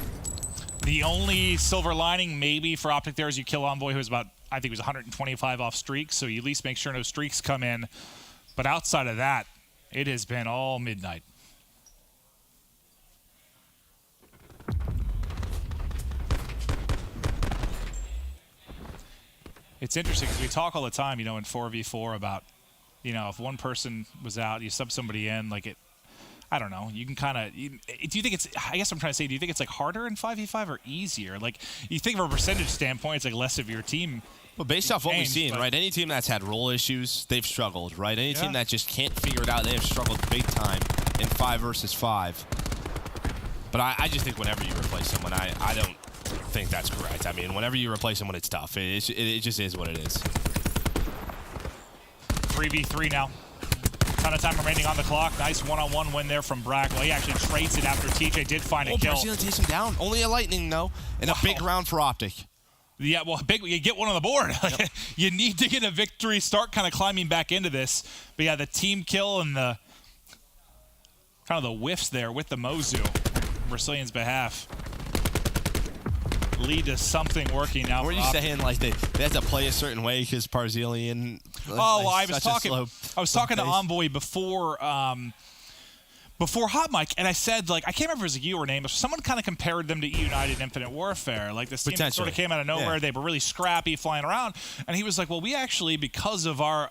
The only silver lining maybe for OpTic there is you kill Envoy, who's about, I think it was 125 off streaks, so you at least make sure no streaks come in. But outside of that, it has been all Midnight. It's interesting because we talk all the time, you know, in 4v4 about, you know, if one person was out, you sub somebody in, like it, I don't know, you can kind of, do you think it's, I guess I'm trying to say, do you think it's like harder in 5v5 or easier? Like, you think from a percentage standpoint, it's like less of your team. Well, based off what we've seen, right, any team that's had role issues, they've struggled, right? Any team that just can't figure it out, they have struggled big time in 5 versus 5. But I just think whenever you replace someone, I don't think that's correct. I mean, whenever you replace someone, it's tough. It just is what it is. 3v3 now. Ton of time remaining on the clock. Nice one-on-one win there from Brack. Well, he actually trades it after TJ did find a kill. Parzilian takes him down. Only a lightning, though. And a big round for OpTic. Yeah, well, you get one on the board. Yep. You need to get a victory, start kind of climbing back into this. But yeah, the team kill and the kind of the whiffs there with the Mozu, Brazilian's behalf, lead to something working now. Were you saying like they have to play a certain way because Parzilian? Oh, well, I was talking to Envoy before before Hot Mic, and I said, like, I can't remember if it was you or name, but someone kind of compared them to United Infinite Warfare. Like, this team that sort of came out of nowhere. Yeah. They were really scrappy, flying around. And he was like, well, we actually, because of our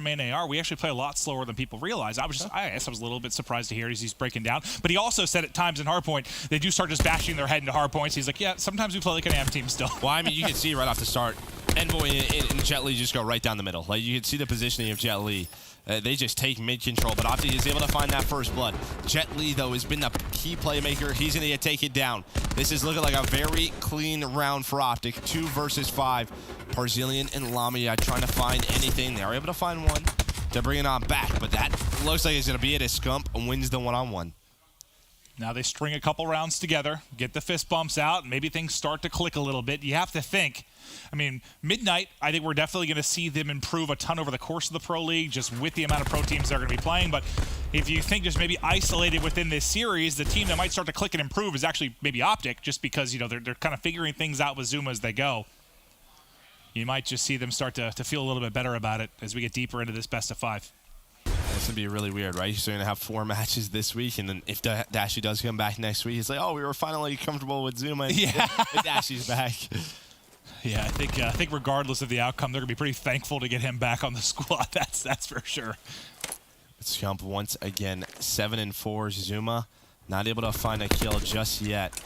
main AR, we actually play a lot slower than people realize. I guess I was a little bit surprised to hear he's breaking down. But he also said at times in Hardpoint, they do start just bashing their head into Hardpoints. He's like, yeah, sometimes we play like an AM team still. Well, I mean, you can see right off the start, Envoy and Jet Li just go right down the middle. Like, you can see the positioning of Jet Li. They just take mid-control, but OpTic is able to find that first blood. Jet Li, though, has been the key playmaker. He's going to take it down. This is looking like a very clean round for OpTic. 2 versus 5. Parzilian and Lamia trying to find anything. They are able to find one. They're bringing on back, but that looks like it's going to be it as Scump wins the one-on-one. Now they string a couple rounds together, get the fist bumps out, and maybe things start to click a little bit. You have to think, I mean, Midnight, I think we're definitely going to see them improve a ton over the course of the Pro League, just with the amount of pro teams they're going to be playing. But if you think just maybe isolated within this series, the team that might start to click and improve is actually maybe OpTic, just because, you know, they're kind of figuring things out with Zuma as they go. You might just see them start to feel a little bit better about it as we get deeper into this best of 5. It's going to be really weird, right? You're going to have 4 matches this week, and then if Dashy does come back next week, it's like, oh, we were finally comfortable with Zuma, and Dashy's back. Yeah, I think regardless of the outcome, they're going to be pretty thankful to get him back on the squad. That's for sure. Scump once again, 7-4. Zuma not able to find a kill just yet.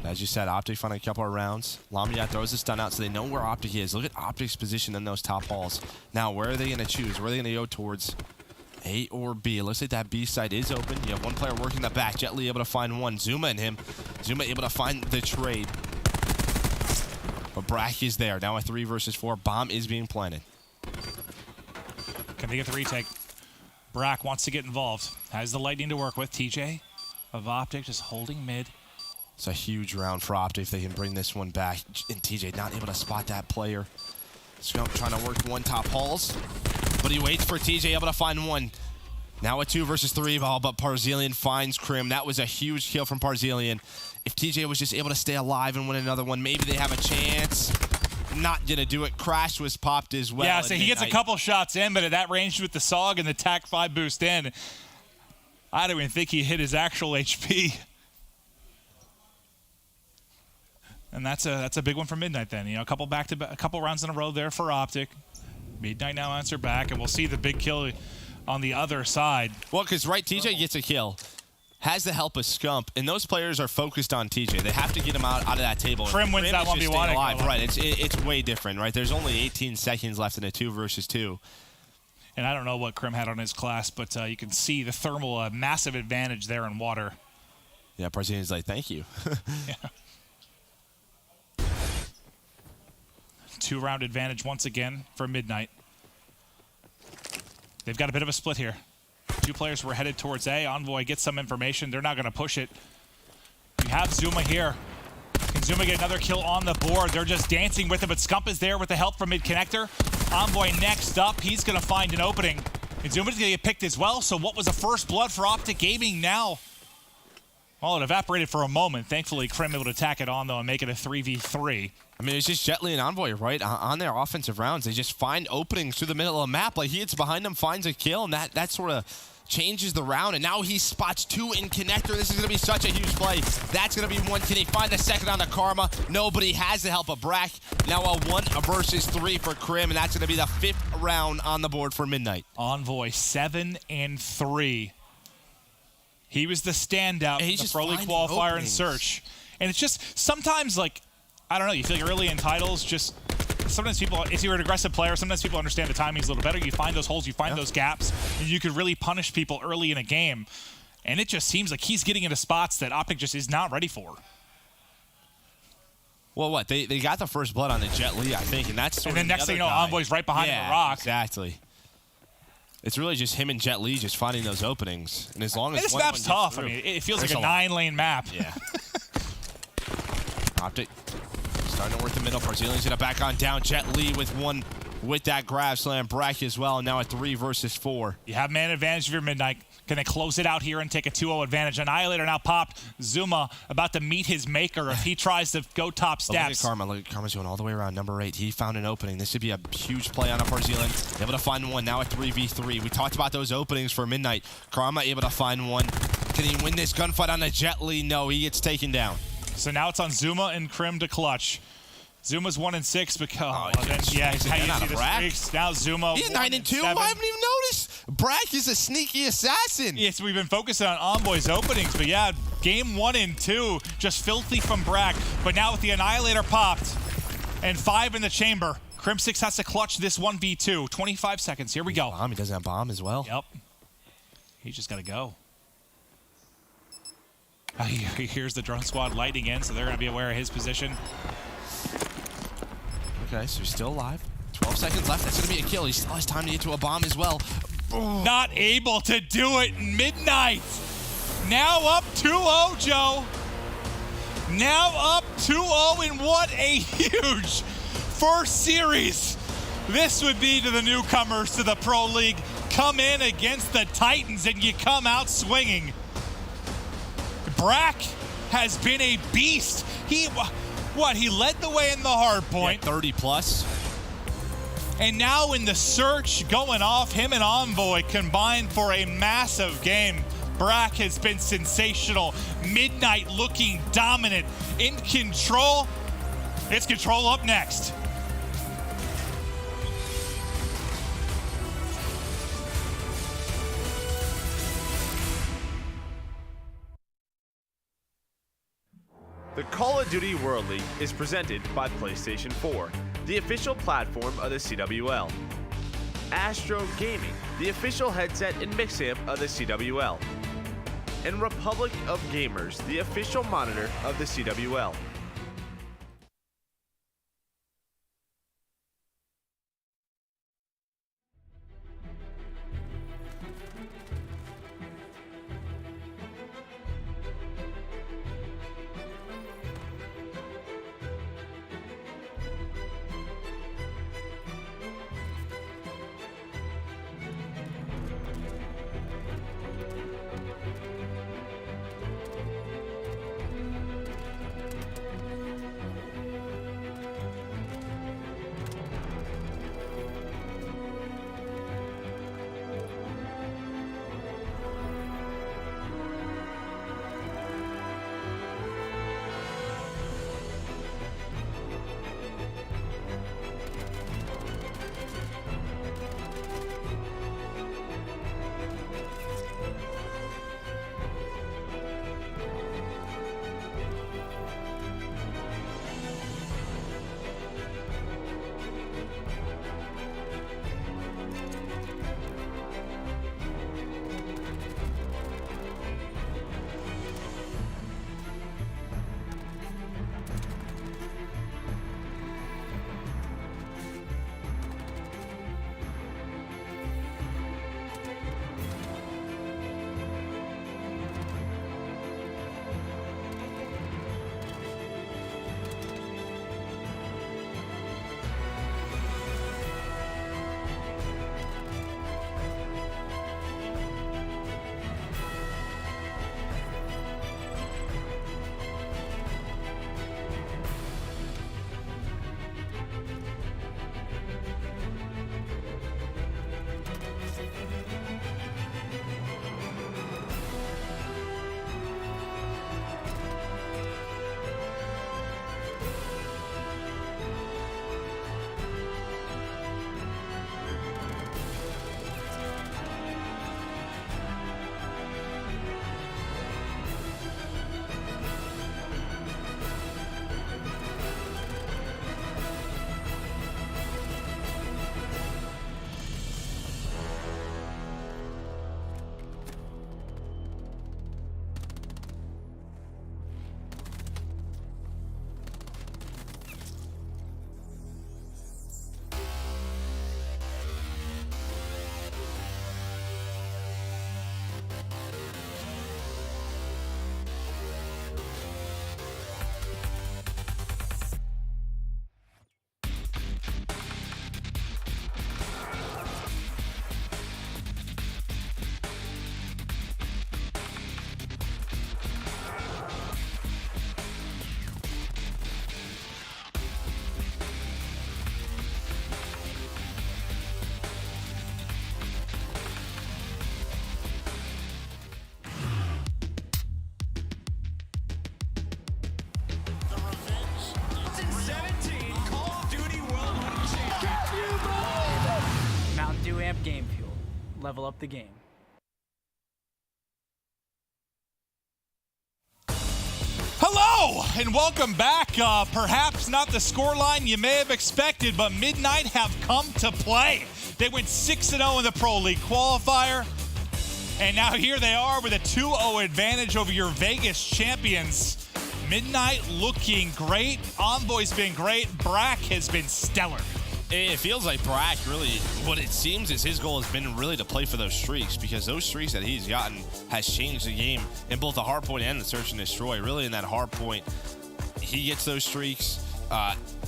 As you said, OpTic finding a couple of rounds. Lamia throws a stun out so they know where OpTic is. Look at OpTic's position in those top halls. Now, where are they going to choose? Where are they going to go towards? A or B? It looks like that B side is open. You have one player working the back. Jet Li able to find one. Zuma and him. Zuma able to find the trade. But Brack is there. Now a 3 versus 4. Bomb is being planted. Can they get the retake? Brack wants to get involved. Has the lightning to work with. TJ of OpTic just holding mid. It's a huge round for OpTic if they can bring this one back. And TJ not able to spot that player. Scump trying to work one top halls. But he waits for TJ, able to find one. Now a 2 versus 3 ball, but Parzilian finds Crim. That was a huge kill from Parzilian. If TJ was just able to stay alive and win another one, maybe they have a chance. Not going to do it. Crash was popped as well. Yeah, so he gets a couple shots in, but at that range with the SOG and the TAC 5 boost in, I don't even think he hit his actual HP. And that's a big one for Midnight then. You know, a couple rounds in a row there for OpTic. Midnight now answer back, and we'll see the big kill on the other side. Well, because TJ gets a kill, has the help of Scump, and those players are focused on TJ. They have to get him out of that table. Crim wins that 1v1. Right, it's way different, right? There's only 18 seconds left in a 2 versus 2. And I don't know what Crim had on his class, but you can see the thermal massive advantage there in water. Yeah, Parzilian's like, thank you. Yeah. 2-round advantage once again for Midnight. They've got a bit of a split here. 2 players were headed towards A. Envoy gets some information. They're not going to push it. You have Zuma here. Can Zuma get another kill on the board? They're just dancing with it, but Scump is there with the help from mid-connector. Envoy next up. He's going to find an opening. And Zuma's going to get picked as well, so what was a first blood for OpTic Gaming now? Well, it evaporated for a moment. Thankfully, Crim able to tack it on, though, and make it a 3v3. I mean, it's just Jet Li and Envoy, right? On their offensive rounds, they just find openings through the middle of the map. Like, he hits behind them, finds a kill, and that sort of changes the round. And now he spots 2 in connector. This is going to be such a huge play. That's going to be one. Can he find the second on the Karma? Nobody has the help of Brack. Now a 1 versus 3 for Crim, and that's going to be the 5th round on the board for Midnight. Envoy 7-3. He was the standout in the Pro League qualifier and search. And it's just sometimes, like, I don't know, you feel like early in titles, just sometimes people, if you're an aggressive player, sometimes people understand the timing's a little better. You find those holes, you find those gaps, and you could really punish people early in a game. And it just seems like he's getting into spots that OpTic just is not ready for. Well, what? They got the first blood on the Jet Li, I think, and that's sort and then of next thing you know, Envoy's right behind the rock. Exactly. It's really just him and Jet Li just finding those openings. And as long as this map's tough. I mean, it feels like a 9-lane map. Yeah. OpTic starting to work the middle. Parzilian's going to back on down. Jet Li with one with that grab slam. Brack as well, and now a 3 versus 4. You have man advantage of your Midnight. Going to close it out here and take a 2-0 advantage. Annihilator now popped. Zuma about to meet his maker if he tries to go top steps. Look at Karma. Look at Karma's going all the way around. Number 8. He found an opening. This should be a huge play on a Zealand. Able to find one. Now a 3v3. We talked about those openings for Midnight. Karma able to find one. Can he win this gunfight on a Jet Li? No, he gets taken down. So now it's on Zuma and Krim to clutch. Zuma's 1-6 because how you see the streaks. Now Zuma. He's 9-2. I haven't even noticed. Brack is a sneaky assassin. Yes, we've been focusing on Envoy's openings, but yeah, game 1 and 2 just filthy from Brack. But now with the Annihilator popped and 5 in the chamber, Crim6 has to clutch this 1v2. 25 seconds. Here we go. Bomb. He doesn't have bomb as well. Yep. He's just got to go. He hears the drone squad lighting in, so they're going to be aware of his position. Okay, so he's still alive. 12 seconds left. That's going to be a kill. He still has time to get to a bomb as well. Not able to do it. Midnight. Now up 2-0, Joe. Now up 2-0, and what a huge first series this would be to the newcomers to the Pro League. Come in against the Titans, and you come out swinging. Brack has been a beast. He led the way in the hardpoint. 30 plus. And now in the search going off, him and Envoy combined for a massive game. Brack has been sensational. Midnight looking dominant. In control. It's control up next. The Call of Duty World League is presented by PlayStation 4, the official platform of the CWL. Astro Gaming, the official headset and mix amp of the CWL. And Republic of Gamers, the official monitor of the CWL. level up the game. Hello and welcome back. Perhaps not the scoreline you may have expected, but Midnight have come to play. They went 6-0 in the Pro League qualifier, and now here they are with a 2-0 advantage over your Vegas champions. Midnight looking great. Envoy's been great. Brack has been stellar. It feels like Brack really, what it seems is his goal has been really to play for those streaks, because those streaks that he's gotten has changed the game in both the Hardpoint and the Search and Destroy. Really in that Hardpoint, he gets those streaks.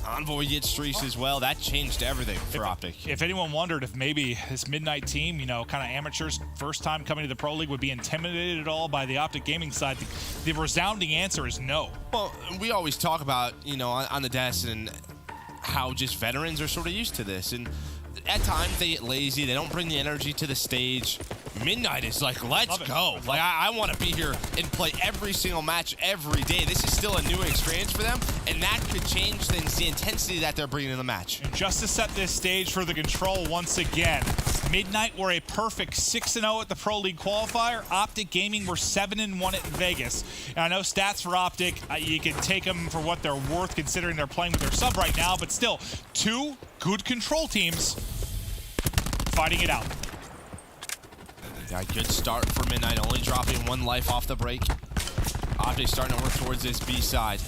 Envoy gets streaks as well. That changed everything for OpTic. If anyone wondered if maybe this Midnight team, you know, kind of amateurs, first time coming to the Pro League, would be intimidated at all by the OpTic Gaming side, the resounding answer is no. Well, we always talk about, you know, on the desk and how just veterans are sort of used to this, and at times they get lazy, they don't bring the energy to the stage. Midnight is like, let's go. Like, I want to be here and play every single match every day. This is still a new experience for them, and that could change things, the intensity that they're bringing in the match. And just to set this stage for the control once again, Midnight were a perfect 6-0 at the Pro League qualifier. OpTic Gaming were 7-1 at Vegas. And I know stats for OpTic, you can take them for what they're worth considering they're playing with their sub right now, but still, two good control teams fighting it out. Yeah, good start for Midnight, only dropping one life off the break. OpTic starting to work towards this B side.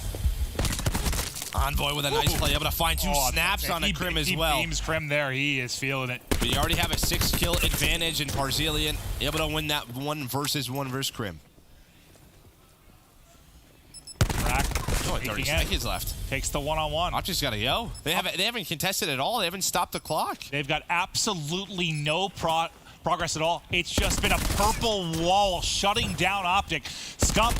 Envoy with a nice play, able to find two snaps on a Crim as well. He beams Crim there, he is feeling it. But you already have a 6-kill advantage in Parzilian, able to win that 1 versus Crim. Brack, 30 seconds left. Takes the one-on-one. OpTic's got to go. They haven't contested at all. They haven't stopped the clock. They've got absolutely no progress at all. It's just been a purple wall shutting down OpTic. Scump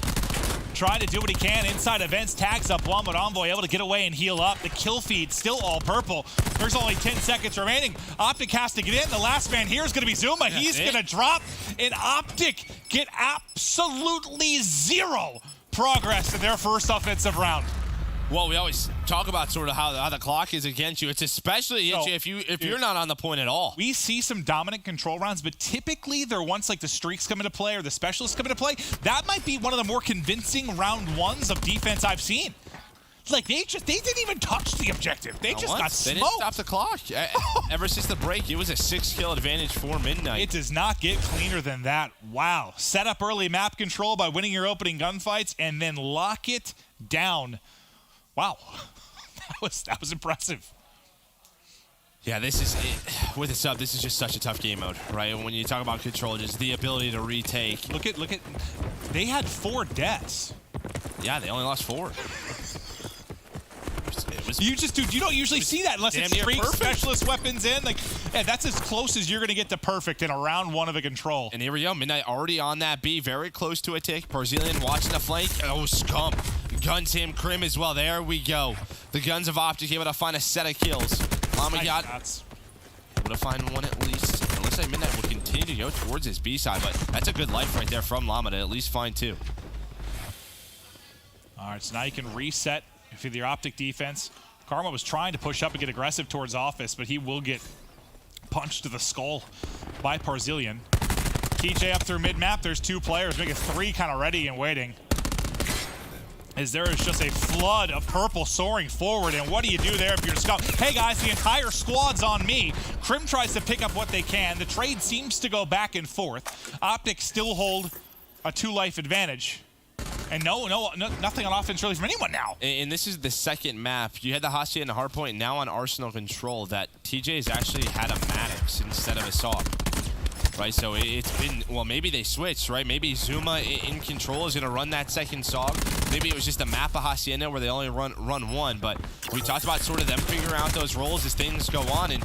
trying to do what he can inside events, tags up one, but Envoy able to get away and heal up. The kill feed still all purple. There's only 10 seconds remaining. OpTic has to get in. The last man here is going to be Zuma. He's going to drop, and OpTic get absolutely zero progress in their first offensive round. Well, we always talk about sort of how the clock is against you. It's especially against you if you're not on the point at all. We see some dominant control rounds, but typically they're once like the streaks come into play or the specialists come into play. That might be one of the more convincing round ones of defense I've seen. Like they didn't even touch the objective. They just got smoked. They didn't stop the clock. Ever since the break, it was a 6-kill advantage for Midnight. It does not get cleaner than that. Wow. Set up early map control by winning your opening gunfights and then lock it down. Wow, that was impressive. Yeah, this is it. With a sub, this is just such a tough game mode, right? When you talk about control, just the ability to retake. Look at, they had 4 deaths. Yeah, they only lost 4. Dude, you don't usually see that unless it's streak specialist weapons in. Like, yeah, that's as close as you're gonna get to perfect in a round 1 of a control. And here we go, Midnight already on that B, very close to a tick. Parzilian watching the flank. Oh, Scump guns him. Crim as well. There we go. The guns of OpTic able to find a set of kills. Llama got able to find one at least. It looks like Midnight will continue to go towards his B side, but that's a good life right there from Llama to at least find 2. All right, so now you can reset for your OpTic defense. Karma was trying to push up and get aggressive towards Office, but he will get punched to the skull by Parzilian. TJ up through mid-map. There's 2 players, making 3 kind of ready and waiting. As there is just a flood of purple soaring forward, and what do you do there if you're Scump? Hey guys, the entire squad's on me. Crim tries to pick up what they can. The trade seems to go back and forth. OpTic still hold a 2-life advantage. And nothing on offense really from anyone now. And this is the second map. You had the Hostia and the Hardpoint, now on Arsenal Control, that TJ has actually had a Maddox instead of a Saw. Right, so it's been, well, maybe they switched, right? Maybe Zuma in Control is going to run that second SOG. Maybe it was just a map of Hacienda where they only run 1, but we talked about sort of them figuring out those roles as things go on, and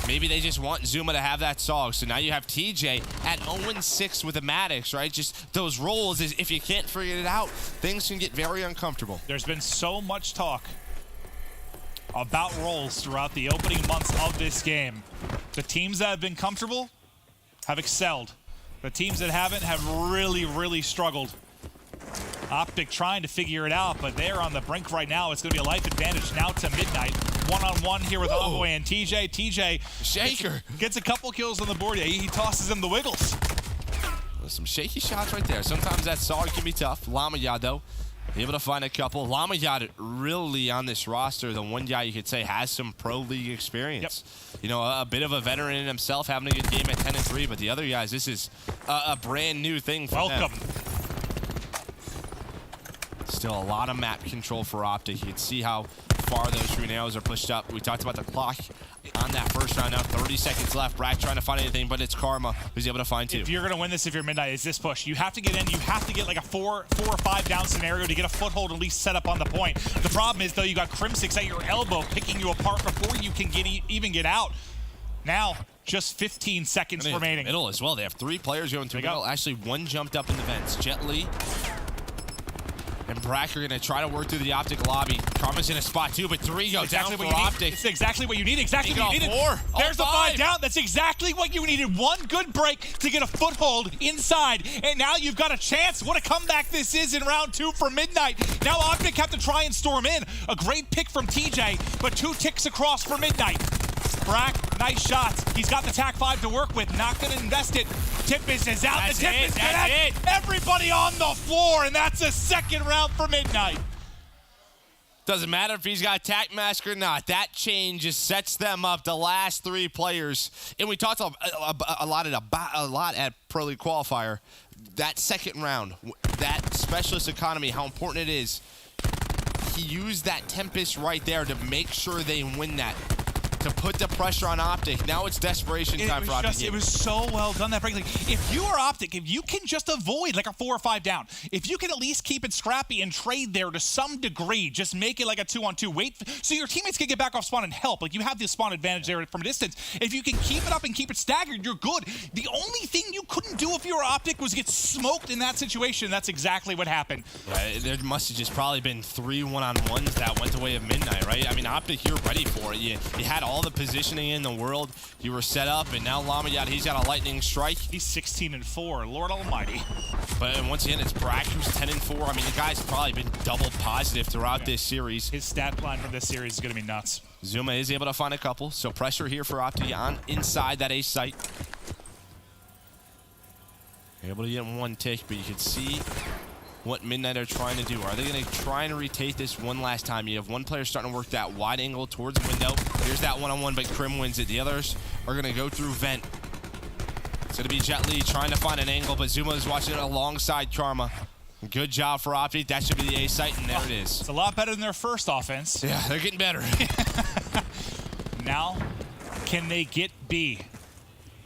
maybe they just want Zuma to have that SOG. So now you have TJ at 0-6 with a Maddox, right? Just those roles, if you can't figure it out, things can get very uncomfortable. There's been so much talk about roles throughout the opening months of this game. The teams that have been comfortable have excelled. The teams that haven't have really, really struggled. OpTic trying to figure it out, but they're on the brink right now. It's going to be a life advantage now to Midnight. One-on-one here with Envoy and TJ. TJ Shaker gets a couple kills on the board. He tosses him the wiggles. Some shaky shots right there. Sometimes that SAR can be tough. Lamayad, though, able to find a couple. Lamayad really on this roster, the one guy you could say has some pro league experience. Yep. You know, a bit of a veteran in himself, having a good game at 10-3, but the other guys, this is a brand new thing for them. Still a lot of map control for OpTic. You can see how far those green arrows are pushed up. We talked about the clock on that first round. Now 30 seconds left. Brack trying to find anything, but it's Karma who's able to find 2. If you're going to win this, if you're Midnight, is this push. You have to get in. You have to get like a 4 or 5 down scenario to get a foothold, at least set up on the point. The problem is, though, you got Crim6 at your elbow picking you apart before you can even get out. Now, just 15 seconds remaining. Middle as well. They have 3 players going through middle. Actually, 1 jumped up in the vents. Jet Li and Brack are going to try to work through the OpTic lobby. Karma's in a spot 2, but 3 go down for OpTic. It's exactly what you need. Exactly what you needed. 4. There's the 5 down. That's exactly what you needed. 1 good break to get a foothold inside. And now you've got a chance. What a comeback this is in round 2 for Midnight. Now OpTic have to try and storm in. A great pick from TJ, but 2 ticks across for Midnight. Brack, nice shots. He's got the TAC 5 to work with. Not going to invest it. Tipis is out. That's the tip it. is That's it. Everybody on the floor, and that's a second round for Midnight. Doesn't matter if he's got TAC mask or not. That change just sets them up, the last 3 players. And we talked a lot at Pro League Qualifier. That second round, that specialist economy, how important it is. He used that Tempest right there to make sure they win that, to put the pressure on OpTic. Now it's desperation time for OpTic. It was so well done, that break. Like, if you are OpTic, if you can just avoid like a 4 or 5 down, if you can at least keep it scrappy and trade there to some degree, just make it like a 2-on-2. Wait, so your teammates can get back off spawn and help. Like, you have the spawn advantage there from a distance. If you can keep it up and keep it staggered, you're good. The only thing you couldn't do if you were OpTic was get smoked in that situation. That's exactly what happened. Yeah, there must have just probably been 3 1-on-1s that went the way of Midnight, right? I mean, OpTic, you're ready for it. You had all the positioning in the world. You were set up, and now Lamayad, he's got a lightning strike. He's 16-4, Lord Almighty. But once again, it's Brack who's 10-4. I mean, the guy's probably been double positive throughout this series. His stat line from this series is going to be nuts. Zuma is able to find a couple, so pressure here for OpTic on inside that ace site. Able to get 1 tick, but you can see what Midnight are trying to do. Are they going to try and retake this one last time? You have 1 player starting to work that wide angle towards the window. Here's that 1-on-1, but Crim wins it. The others are going to go through vent. It's going to be Jet Li trying to find an angle, but Zuma is watching it alongside Karma. Good job for OpTic. That should be the A site, and there it is. It's a lot better than their first offense. Yeah, they're getting better. Now, can they get B?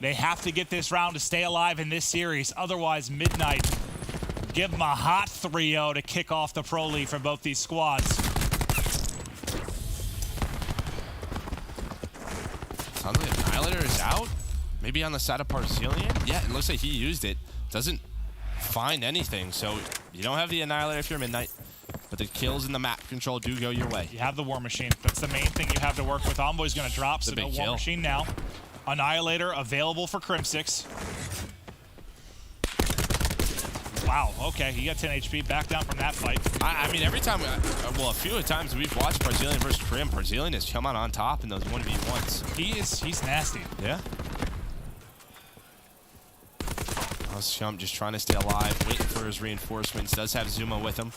They have to get this round to stay alive in this series. Otherwise, Midnight give them a hot 3-0 to kick off the Pro League for both these squads. Sounds like Annihilator is out. Maybe on the side of Parzilian? Yeah, it looks like he used it. Doesn't find anything, so you don't have the Annihilator if you're Midnight, but the kills and the map control do go your way. You have the War Machine. That's the main thing you have to work with. Envoy's going to drop, so no War Machine now. Annihilator available for Crim6. Wow, okay, he got 10 HP, back down from that fight. I mean, every time, well, a few times we've watched Parzilian versus Crim, Parzilian has come out on top in those 1v1s. He's nasty. Yeah. Shump just trying to stay alive, waiting for his reinforcements. Does have Zuma with him.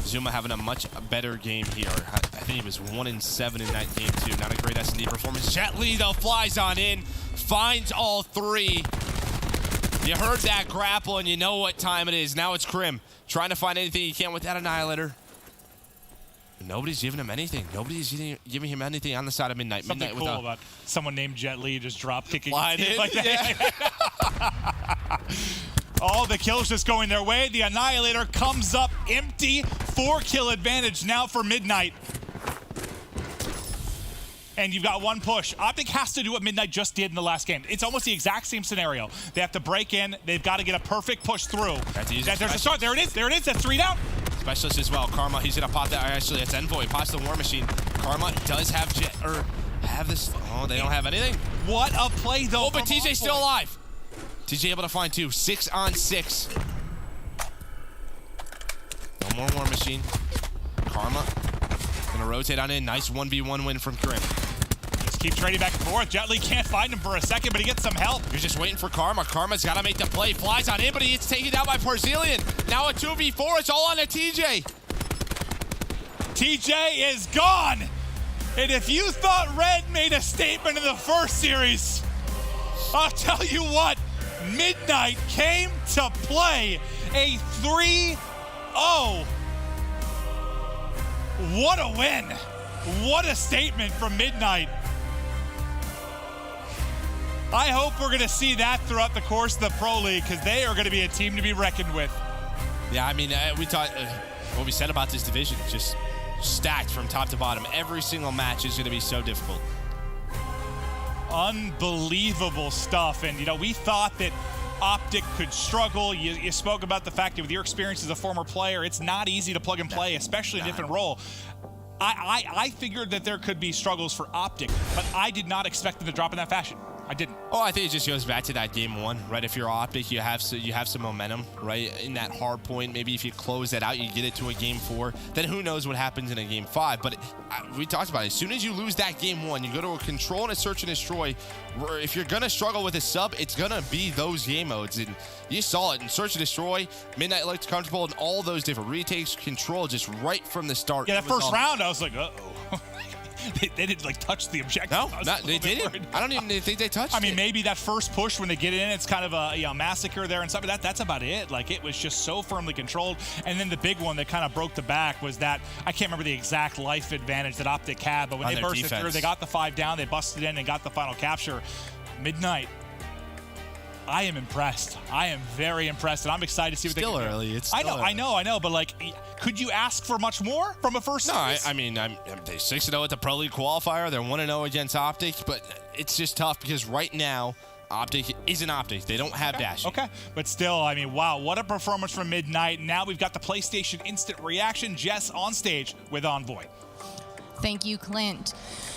Zuma having a much better game here. I think he was 1-7 in that game too. Not a great S&D performance. Jet Li though flies on in, finds all 3. You heard that grapple and you know what time it is. Now it's Crim trying to find anything he can with that Annihilator. Nobody's giving him anything. Nobody's giving him anything on the side of Midnight. Something Midnight cool about someone named Jet Li just drop kicking like that. Yeah. All the kills just going their way. The Annihilator comes up empty. 4-kill advantage now for Midnight. And you've got 1 push. OpTic has to do what Midnight just did in the last game. It's almost the exact same scenario. They have to break in. They've got to get a perfect push through. There's a start. There it is. There it is. That's 3 down. Specialist as well. Karma, he's going to pop that. Actually, it's Envoy. Pops the War Machine. Karma does have have this. Oh, they don't have anything. What a play, though. Oh, but TJ's still alive. TJ able to find 2. 6 on 6. One more War Machine. Karma gonna rotate on in. Nice 1v1 win from Grim. Just keep trading back and forth. Jet Li can't find him for a second, but he gets some help. You're just waiting for Karma. Karma's got to make the play. Flies on in, but he gets taken down by Parzilian. Now a 2v4. It's all on a TJ. TJ is gone. And if you thought Red made a statement in the first series, I'll tell you what, Midnight came to play a 3-0. What a win. What a statement from Midnight. I hope we're going to see that throughout the course of the Pro League, because they are going to be a team to be reckoned with. Yeah, I mean, we thought what we said about this division, just stacked from top to bottom. Every single match is going to be so difficult. Unbelievable stuff. And, you know, we thought that OpTic could struggle. You spoke about the fact that with your experience as a former player, it's not easy to plug and play, especially in a different role. I figured that there could be struggles for OpTic, but I did not expect them to drop in that fashion. I didn't. Oh, I think it just goes back to that game one, right? If you're OpTic, you have some momentum, right? In that hard point, maybe if you close that out, you get it to a game 4, then who knows what happens in a game 5. But we talked about it. As soon as you lose that game 1, you go to a control and a search and destroy. If you're going to struggle with a sub, it's going to be those game modes. And you saw it in search and destroy. Midnight looked comfortable in all those different retakes, control just right from the start. Yeah, that first round, I was like, uh-oh. They didn't like touch the objective. No, they didn't. I don't even think they touched it. I mean, maybe that first push when they get in, it's kind of a massacre there and stuff. But that's about it. Like, it was just so firmly controlled. And then the big one that kind of broke the back was that, I can't remember the exact life advantage that OpTic had, but when they burst it through, they got the 5 down, they busted in and got the final capture. Midnight, I am impressed. I am very impressed, and I'm excited to see what they can do. Still early. It's still I know, but like, could you ask for much more from a first series? No, I mean, they're 6-0 at the Pro League qualifier. They're 1-0 against OpTic, but it's just tough because right now, OpTic isn't OpTic. They don't have Dash. Okay, but still, I mean, wow, what a performance from Midnight. Now we've got the PlayStation Instant Reaction. Jess on stage with Envoy. Thank you, Clint.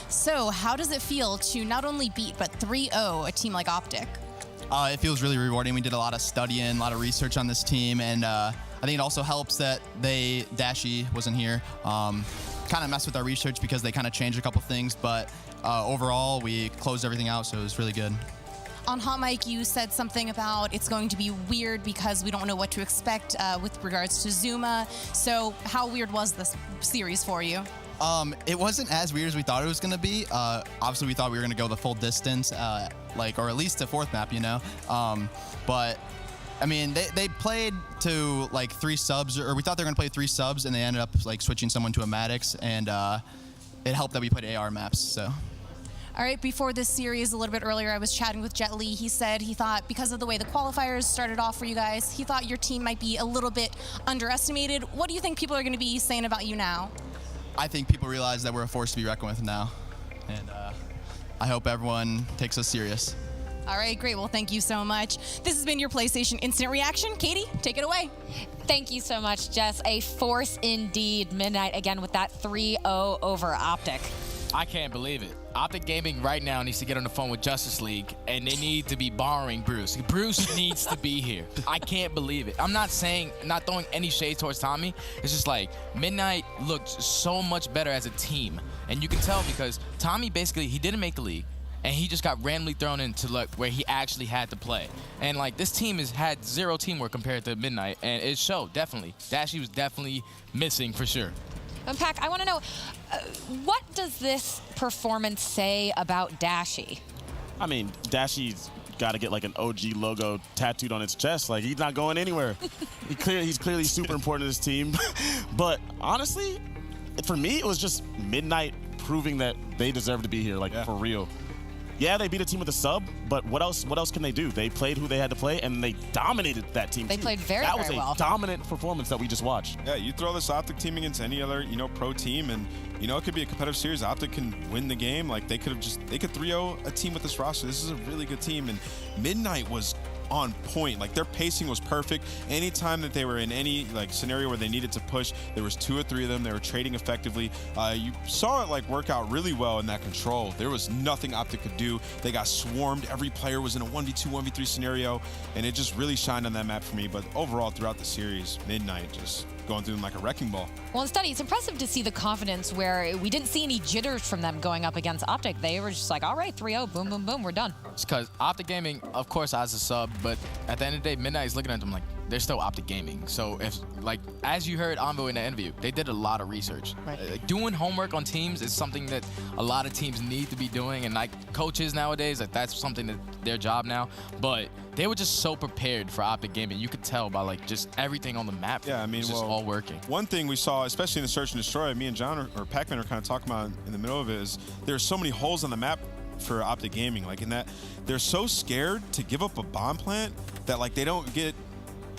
So, how does it feel to not only beat, but 3-0 a team like OpTic? It feels really rewarding. We did a lot of studying, a lot of research on this team, and I think it also helps that Dashi wasn't here. Kind of messed with our research because they kind of changed a couple things, but overall, we closed everything out, so it was really good. On Hot Mic, you said something about it's going to be weird because we don't know what to expect with regards to Zuma. So how weird was this series for you? It wasn't as weird as we thought it was going to be. Obviously, we thought we were going to go the full distance, or at least the 4th map, you know. But I mean, they played to like 3 subs, or we thought they were going to play 3 subs, and they ended up like switching someone to a Maddox, and it helped that we played AR maps. So. All right, before this series, a little bit earlier, I was chatting with Jet Li. He said he thought because of the way the qualifiers started off for you guys, he thought your team might be a little bit underestimated. What do you think people are going to be saying about you now? I think people realize that we're a force to be reckoned with now, and I hope everyone takes us serious. All right, great. Well, thank you so much. This has been your PlayStation Instant Reaction. Katie, take it away. Thank you so much, Jess. A force indeed. Midnight again with that 3-0 over OpTic. I can't believe it. OpTic Gaming right now needs to get on the phone with Justice League, and they need to be borrowing Bruce. Bruce needs to be here. I can't believe it. I'm not throwing any shade towards Tommy. It's just like Midnight looked so much better as a team, and you can tell because Tommy basically, he didn't make the league, and he just got randomly thrown into where he actually had to play. And like this team has had 0 teamwork compared to Midnight, and it showed definitely. Dashi was definitely missing for sure. Pac, I want to know, what does this performance say about Dashi? I mean, Dashi's got to get like an OG logo tattooed on his chest. Like, he's not going anywhere. He's clearly super important to this team. But honestly, for me, it was just Midnight proving that they deserve to be here, like, for real. Yeah, they beat a team with a sub, but what else can they do? They played who they had to play, and they dominated that team. They played very well. That was a dominant performance that we just watched. Yeah, you throw this OpTic team against any other, pro team, and, it could be a competitive series. OpTic can win the game. Like, they could 3-0 a team with this roster. This is a really good team, and Midnight was on point. Like, their pacing was perfect. Anytime that they were in any scenario where they needed to push, there was 2 or 3 of them. They were trading effectively. You saw it work out really well in that control. There was nothing OpTic could do. They got swarmed. Every player was in a 1v2, 1v3 scenario, and it just really shined on that map for me. But overall, throughout the series, Midnight just going through them like a wrecking ball. Well, in study, it's impressive to see the confidence where we didn't see any jitters from them going up against OpTic. They were just like, all right, 3-0, boom, boom, boom, we're done. It's because OpTic Gaming, of course, has a sub, but at the end of the day, Midnight is looking at them like, they're still OpTic Gaming. So if, like, as you heard Envoy in the interview, they did a lot of research. Right. Doing homework on teams is something that a lot of teams need to be doing, and like coaches nowadays, like that's something that their job now. But they were just so prepared for OpTic Gaming. You could tell by like just everything on the map. Yeah, I mean, it's just all working. One thing we saw, especially in the Search and Destroy, me and John or Pac-Man are kind of talking about in the middle of it, is there's so many holes on the map for OpTic Gaming. Like in that, they're so scared to give up a bomb plant that like they don't get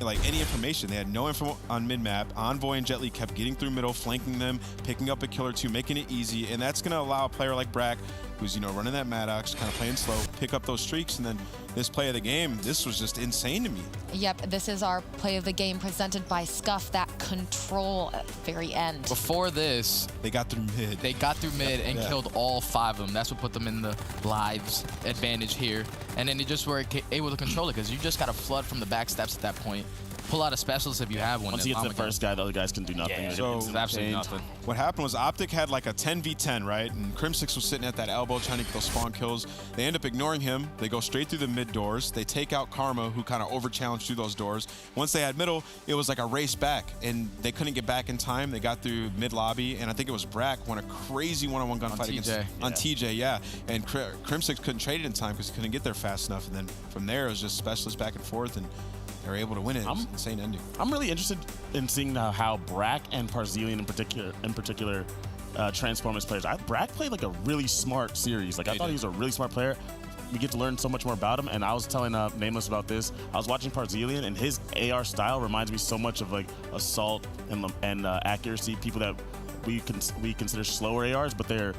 like any information. They had no info on mid-map. Envoy and Jet Li kept getting through middle, flanking them, picking up a kill or two, making it easy, and that's going to allow a player like Brack, who's, you know, running that Maddox, kind of playing slow, pick up those streaks. And then this play of the game, this was just insane to me. Yep, this is our play of the game presented by Scuff, that control at the very end. Before this, they got through mid. They got through mid and killed all 5 of them. That's what put them in the lives advantage here. And then they just were able to control it because you just got to flood from the back steps at that point. Pull out a specialist if you have one. Once he gets the first guy, the other guys can do nothing. Yeah, so it's absolutely nothing. What happened was OpTic had like a 10v10, right? And Crimsix was sitting at that elbow trying to get those spawn kills. They end up ignoring him. They go straight through the mid doors. They take out Karma, who kind of over-challenged through those doors. Once they had middle, it was like a race back, and they couldn't get back in time. They got through mid-lobby, and I think it was Brack won a crazy one-on-one gunfight on TJ, yeah. And Crimsix couldn't trade it in time because he couldn't get there fast enough. And then from there, it was just specialists back and forth, and they were able to win it. It was an insane ending. I'm really interested in seeing how Brack and Parzelian in particular transform as players. Brack played like a really smart series. Like I thought he was a really smart player. We get to learn so much more about him. And I was telling Nameless about this. I was watching Parzelian, and his AR style reminds me so much of like Assault and Accuracy, people that we consider slower ARs, but they're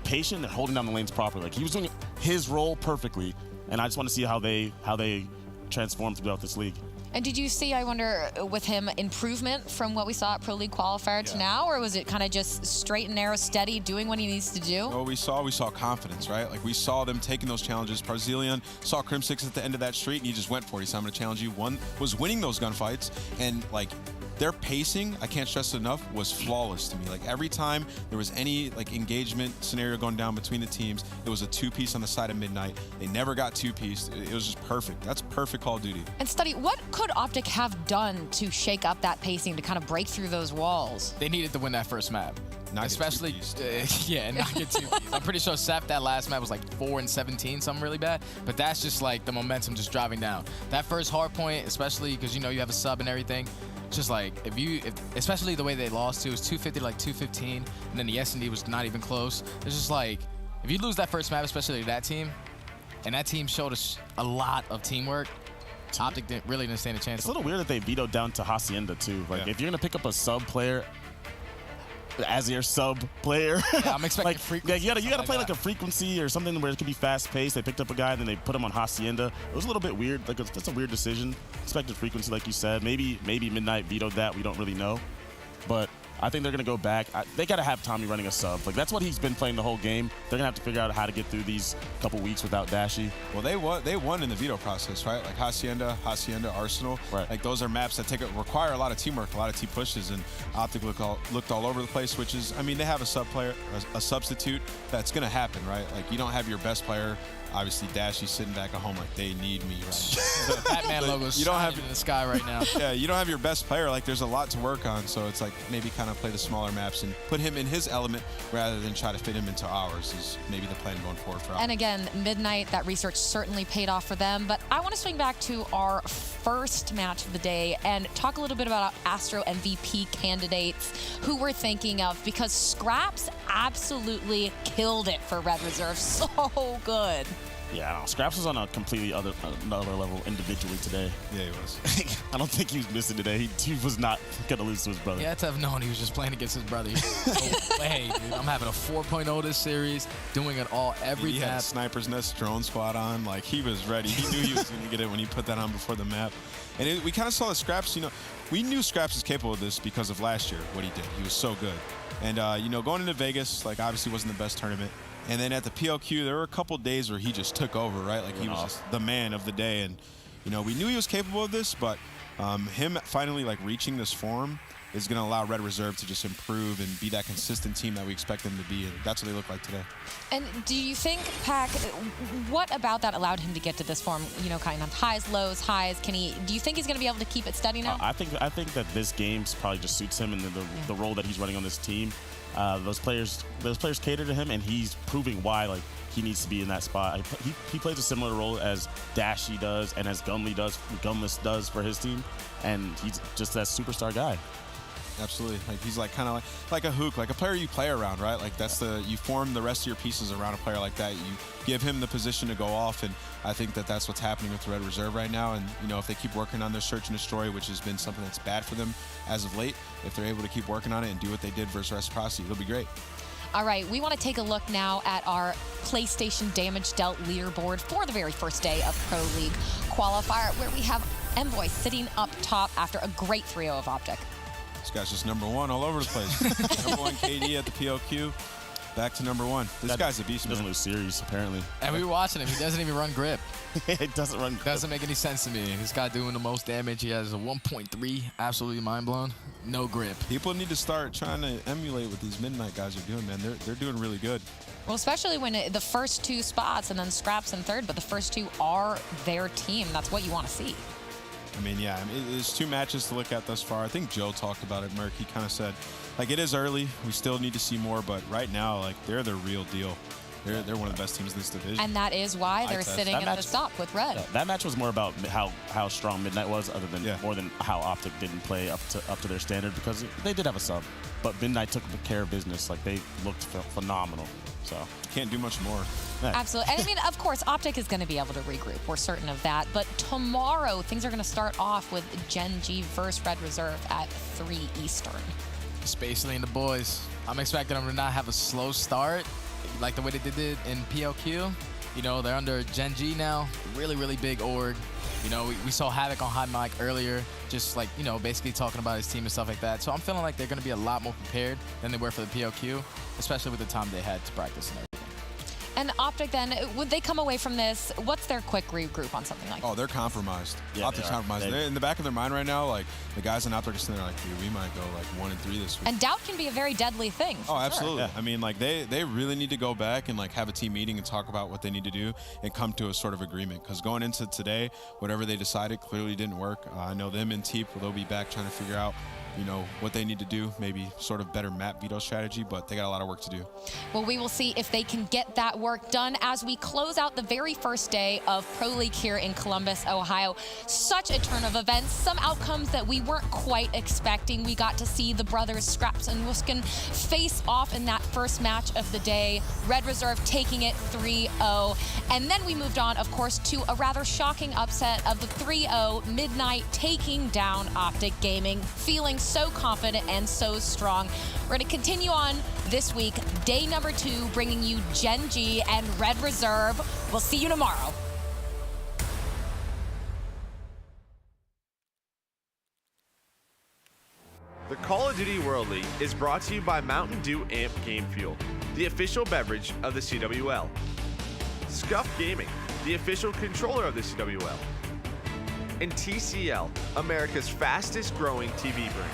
patient. They're holding down the lanes properly. Like he was doing his role perfectly, and I just want to see how they transform throughout this league. And did you see, I wonder, with him, improvement from what we saw at Pro League Qualifier to now, or was it kind of just straight and narrow, steady, doing what he needs to do? Well, we saw confidence, right? Like we saw them taking those challenges. Parzelian saw Crimsix at the end of that street, and he just went for it. He said, I'm going to challenge you. One was winning those gunfights, and like their pacing, I can't stress it enough, was flawless to me. Like every time there was any like engagement scenario going down between the teams, it was a 2-piece on the side of Midnight. They never got 2-piece. It was just perfect. That's perfect Call of Duty. And Study, what could OpTic have done to shake up that pacing to kind of break through those walls? They needed to win that first map. Especially, yeah, not get 2-piece. I'm pretty sure Seth, that last map was like 4-17, something really bad. But that's just like the momentum just driving down. That first Hardpoint, especially because you know you have a sub and everything. Just like especially the way they lost to, it was 250 to like 215, and then the S&D was not even close. It's just like if you lose that first map, especially to that team, and that team showed us a lot of teamwork. OpTic really didn't stand a chance. It's a little weird that they vetoed down to Hacienda too. Like if you're gonna pick up a sub player as your sub player, yeah, I'm expecting like, frequency. Yeah, you gotta play like a frequency or something where it could be fast paced. They picked up a guy, then they put him on Hacienda. It was a little bit weird. Like that's a weird decision. Expected frequency, like you said. Maybe Midnight vetoed that. We don't really know, but I think they're gonna go back. They gotta have Tommy running a sub. Like that's what he's been playing the whole game. They're gonna have to figure out how to get through these couple weeks without Dashy. Well, they won in the veto process, right? Like Hacienda, Arsenal. Right. Like those are maps that require a lot of teamwork, a lot of team pushes, and OpTic looked all over the place. Which is, I mean, they have a sub player, a substitute. That's gonna happen, right? Like you don't have your best player. Obviously, Dashy's sitting back at home like they need me right now. The Batman logo's shining in the sky right now. Yeah, you don't have your best player. Like there's a lot to work on, so it's like maybe kind of play the smaller maps and put him in his element rather than try to fit him into ours is maybe the plan going forward for us. And again, Midnight, that research certainly paid off for them. But I want to swing back to our first match of the day and talk a little bit about Astro MVP candidates who we're thinking of, because Scraps absolutely killed it for Red Reserve. So good. Yeah, no, Scraps was on a completely another level individually today. Yeah, he was. I don't think he was missing today. He was not going to lose to his brother. Yeah, to have known he was just playing against his brother. Hey, dude, I'm having a 4.0 this series, doing it all every He map. had Sniper's Nest drone squad on. Like, he was ready. He knew he was going to get it when he put that on before the map. And we kind of saw the Scraps, you know, we knew Scraps was capable of this because of last year, what he did. He was so good. And, you know, going into Vegas, like, obviously wasn't the best tournament. And then at the PLQ, there were a couple days where he just took over, right? Like he was just the man of the day. And, you know, we knew he was capable of this, but Him finally like reaching this form is going to allow Red Reserve to just improve and be that consistent team that we expect them to be, and that's what they look like today. And do you think, Pac, what about that allowed him to get to this form? You know, kind of highs, lows, highs. Do you think he's going to be able to keep it steady now? I think that this game probably just suits him and the role that he's running on this team. Those players cater to him, and he's proving why he needs to be in that spot. He plays a similar role as Dashy does and as Gunless does for his team, and he's just that superstar guy. Absolutely. He's kind of like a hook, like a player you play around, right? You form the rest of your pieces around a player like that. You give him the position to go off, and I think that's what's happening with Red Reserve right now. And if they keep working on their search and destroy, which has been something that's bad for them as of late, if they're able to keep working on it and do what they did versus Reciprocity, it'll be great. All right, we want to take a look now at our PlayStation damage dealt leaderboard for the very first day of Pro League qualifier, where we have Envoy sitting up top after a great 3-0 of OpTic. This guy's just #1 all over the place. #1 KD at the PLQ. Back to #1. This guy's a beast. Doesn't lose series, apparently. And we were watching him. He doesn't even run grip. It doesn't run grip. Doesn't make any sense to me. This guy doing the most damage. He has a 1.3. Absolutely mind blown. No grip. People need to start trying to emulate what these Midnight guys are doing, man. They're doing really good. Well, especially when the first 2 spots and then Scraps in third, but the first 2 are their team. That's what you want to see. I mean, yeah, there's 2 matches to look at thus far. I think Joe talked about it, Merc. He kind of said, it is early. We still need to see more, but right now, they're the real deal. They're one of the best teams in this division. And that is why they're sitting at the top with Red. Yeah, that match was more about how strong Midnight was, other than more than how OpTic didn't play up to their standard, because they did have a sub. But Midnight took care of business. They looked phenomenal. So can't do much more. Absolutely. And I mean, of course, OpTic is going to be able to regroup. We're certain of that. But tomorrow, things are going to start off with Gen G versus Red Reserve at 3 Eastern. Space Lane, the boys. I'm expecting them to not have a slow start like the way they did it in PLQ. They're under Gen G now. Really, really big org. We saw Havoc on Hot Mic earlier, just basically talking about his team and stuff like that. So I'm feeling like they're going to be a lot more prepared than they were for the PLQ, especially with the time they had to practice and everything. And OpTic, then, would they come away from this? What's their quick regroup on something like that? Oh, they're compromised. Yeah, OpTic's compromised. They're in the back of their mind right now, the guys in OpTic are sitting there dude, we might go 1-3 this week. And doubt can be a very deadly thing. Oh, absolutely. Sure. Yeah. I mean, they really need to go back and have a team meeting and talk about what they need to do and come to a sort of agreement. Because going into today, whatever they decided clearly didn't work. I know them and Teep, they'll be back trying to figure out what they need to do, maybe sort of better map veto strategy, but they got a lot of work to do. Well, we will see if they can get that work done as we close out the very first day of Pro League here in Columbus, Ohio. Such a turn of events, some outcomes that we weren't quite expecting. We got to see the brothers Scraps and Wuskin face off in that first match of the day. Red Reserve taking it 3-0. And then we moved on, of course, to a rather shocking upset of the 3-0 Midnight taking down OpTic Gaming, feeling so confident and so strong. We're going to continue on this week, day number 2, bringing you Gen G and Red Reserve. We'll see you tomorrow. The Call of Duty World League is brought to you by Mountain Dew Amp Game Fuel, the official beverage of the CWL. Scuff Gaming, the official controller of the CWL. And TCL, America's fastest growing TV brand.